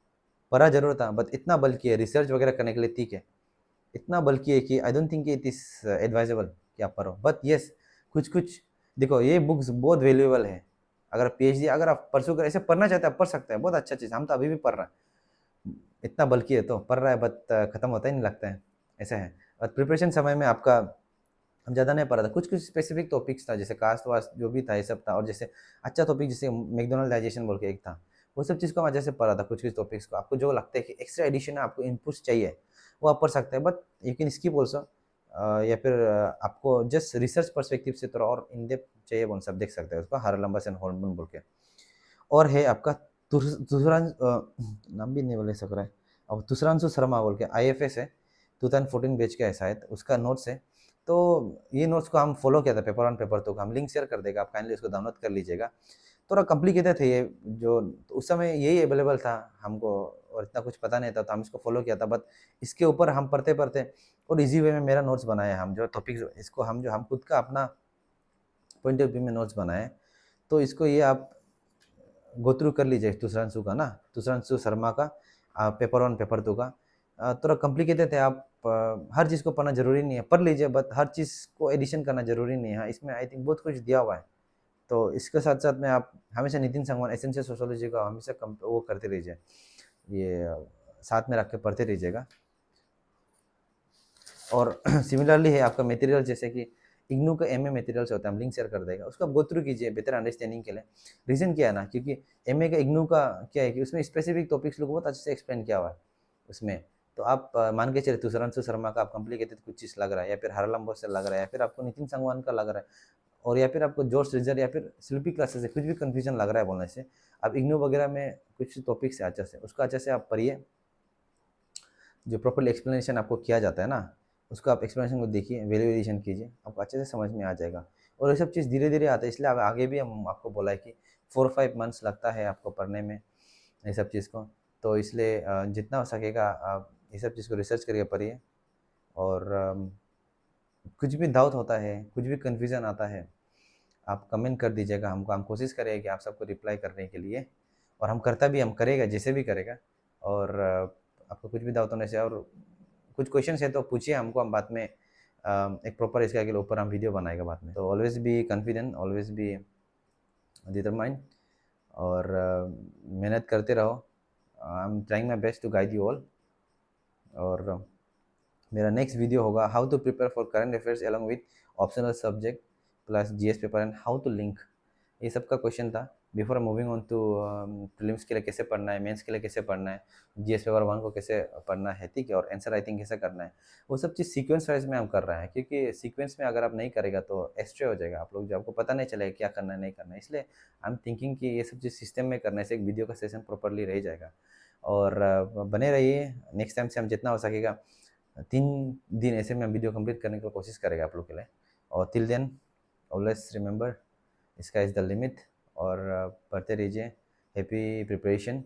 पढ़ा जरूर था, बट इतना बल्कि है, रिसर्च वगैरह करने के लिए ठीक है, इतना बल्कि है कि I don't think it is advisable कि आप पढ़ो, बट येस कुछ कुछ देखो, ये बुक्स बहुत वैल्यूएबल है। अगर पीएचडी अगर आप परसू कर ऐसे पढ़ना चाहते हैं आप पढ़ सकते हैं, बहुत अच्छा चीज़, हम तो अभी भी पढ़ रहे हैं, इतना बल्कि है तो पढ़ रहा है, बट खत्म होता ही नहीं लगता है, ऐसा है। और प्रिपरेशन समय में आपका हम ज़्यादा नहीं पढ़ा था, कुछ कुछ स्पेसिफिक टॉपिक्स था, जैसे कास्ट वास्ट जो भी था ये सब था, और जैसे अच्छा टॉपिक जैसे मैकडोनल्ड डाइजेशन बोल के एक था, वो सब चीज़ को हम अच्छे से पढ़ा था। कुछ कुछ टॉपिक्स को आपको जो लगता है कि एक्स्ट्रा एडिशन है, आपको इनपुट्स चाहिए, वो आप पढ़ सकते हैं, but you can skip also, या फिर आपको जस्ट रिसर्च पर्सपेक्टिव से थोड़ा और इन डेप्थ चाहिए, वो सब देख सकते हैं उसको, हार्लम्बस एंड हॉर्नबोर्न बोल के। और है आपका नाम भी नहीं बोले सक रहा है, और तुषारांशु शर्मा बोल के, आईएफएस है, 2014 बैच का है शायद, उसका नोट्स है। तो ये नोट्स को हम फॉलो किया था पेपर 1 पेपर 2 का, हम लिंक शेयर कर देगा, आप काइंडली उसको डाउनलोड कर लीजिएगा। थोड़ा कॉम्प्लिकेटेड है ये, जो तो उस समय यही अवेलेबल था हमको, और इतना कुछ पता नहीं था, तो हम इसको फॉलो किया था, बट इसके ऊपर हम पढ़ते पढ़ते और इजी वे में मेरा नोट्स बनाया, हम जो टॉपिक इसको हम खुद का अपना पॉइंट ऑफ व्यू में नोट्स बनाए, तो इसको ये आप गो थ्रू कर लीजिए तुषारांशु का ना, तुषारांशु शर्मा का पेपर 1 पेपर 2 का। थोड़ा कॉम्प्लिकेटेड है, आप हर चीज़ को पढ़ना जरूरी नहीं है, पढ़ लीजिए, बट हर चीज़ को एडिशन करना जरूरी नहीं है। हाँ, इसमें आई थिंक बहुत कुछ दिया हुआ है, तो इसके साथ साथ में आप हमेशा नितिन सांगवान एसेंशियल सोशियोलॉजी का हमेशा वो करते रहिए, ये साथ में रख के पढ़ते रहिएगा। और सिमिलरली है आपका मटेरियल, जैसे कि इग्नू का एमए मटेरियल्स होता है, हम लिंक शेयर कर देगा, उसको आप गो थ्रू कीजिए बेटर अंडरस्टैंडिंग के लिए। रीज़न क्या है ना, क्योंकि एमए का इग्नू का क्या है कि उसमें स्पेसिफिक टॉपिक्स लोग बहुत अच्छे से एक्सप्लेन किया हुआ है उसमें। तो आप मान के चले तुषारांशु शर्मा का आप कॉम्प्लिकेटेड कुछ चीज़ लग रहा है, या फिर हार्लम्बस से लग रहा है, या फिर आपको नितिन सांगवान का लग रहा है, और या फिर आपको जॉर्ज रिजर या फिर शिल्पी क्लासेस से कुछ भी कन्फ्यूजन लग रहा है बोलने से, आप इग्नू वगैरह में कुछ टॉपिक्स है अच्छे से, उसको अच्छे से आप पढ़िए, जो प्रॉपर्ली एक्सप्लेनेशन आपको किया जाता है ना, उसको आप एक्सप्लेनेशन को देखिए, वैल्यूएशन कीजिए, आपको अच्छे से समझ में आ जाएगा। और ये सब चीज़ धीरे-धीरे आता है, इसलिए अब आगे भी हम आपको बोला है कि 4-5 मंथ्स लगता है आपको पढ़ने में ये सब चीज़ को। तो इसलिए जितना हो सकेगा आप ये सब चीज़ को रिसर्च करके पढ़िए। और कुछ भी डाउट होता है, कुछ भी कन्फ्यूज़न आता है, आप कमेंट कर दीजिएगा हमको, हम कोशिश करेंगे कि आप सबको रिप्लाई करने के लिए। और हम करता भी हम करेगा, जैसे भी करेगा। और आपको कुछ भी डाउट होने से और कुछ क्वेश्चंस है तो पूछिए हमको, हम बाद में एक प्रॉपर इसके आगे ऊपर हम वीडियो बनाएगा बाद में। तो always be confident, always be determined, और मेहनत करते रहो। I am trying my best to guide you all. और मेरा नेक्स्ट वीडियो होगा how to prepare for current affairs along with optional subject plus GS paper and how to link. ये सब का क्वेश्चन था। Before moving on to prelims के लिए कैसे पढ़ना है, मेंस के लिए कैसे पढ़ना है, जीएस पेपर 1 को कैसे पढ़ना है, ठीक है, और आंसर राइटिंग कैसे करना है, वो सब चीज़ सीक्वेंस वाइज में हम कर रहे हैं। क्योंकि सीक्वेंस में अगर आप नहीं करेगा तो एस्ट्रे हो जाएगा आप लोग, जो आपको पता नहीं चलेगा क्या करना है नहीं करना है। इसलिए आई एम थिंकिंग कि ये सब चीज़ सिस्टम में करने से एक वीडियो का सेशन प्रॉपरली रह जाएगा। और बने रहिए, नेक्स्ट टाइम से हम जितना हो सकेगा 3 दिन ऐसे में हम वीडियो कंप्लीट करने की कोशिश करेंगे आप लोग के लिए। और till then always remember sky is the limit. और पढ़ते रहिए। Happy preparation.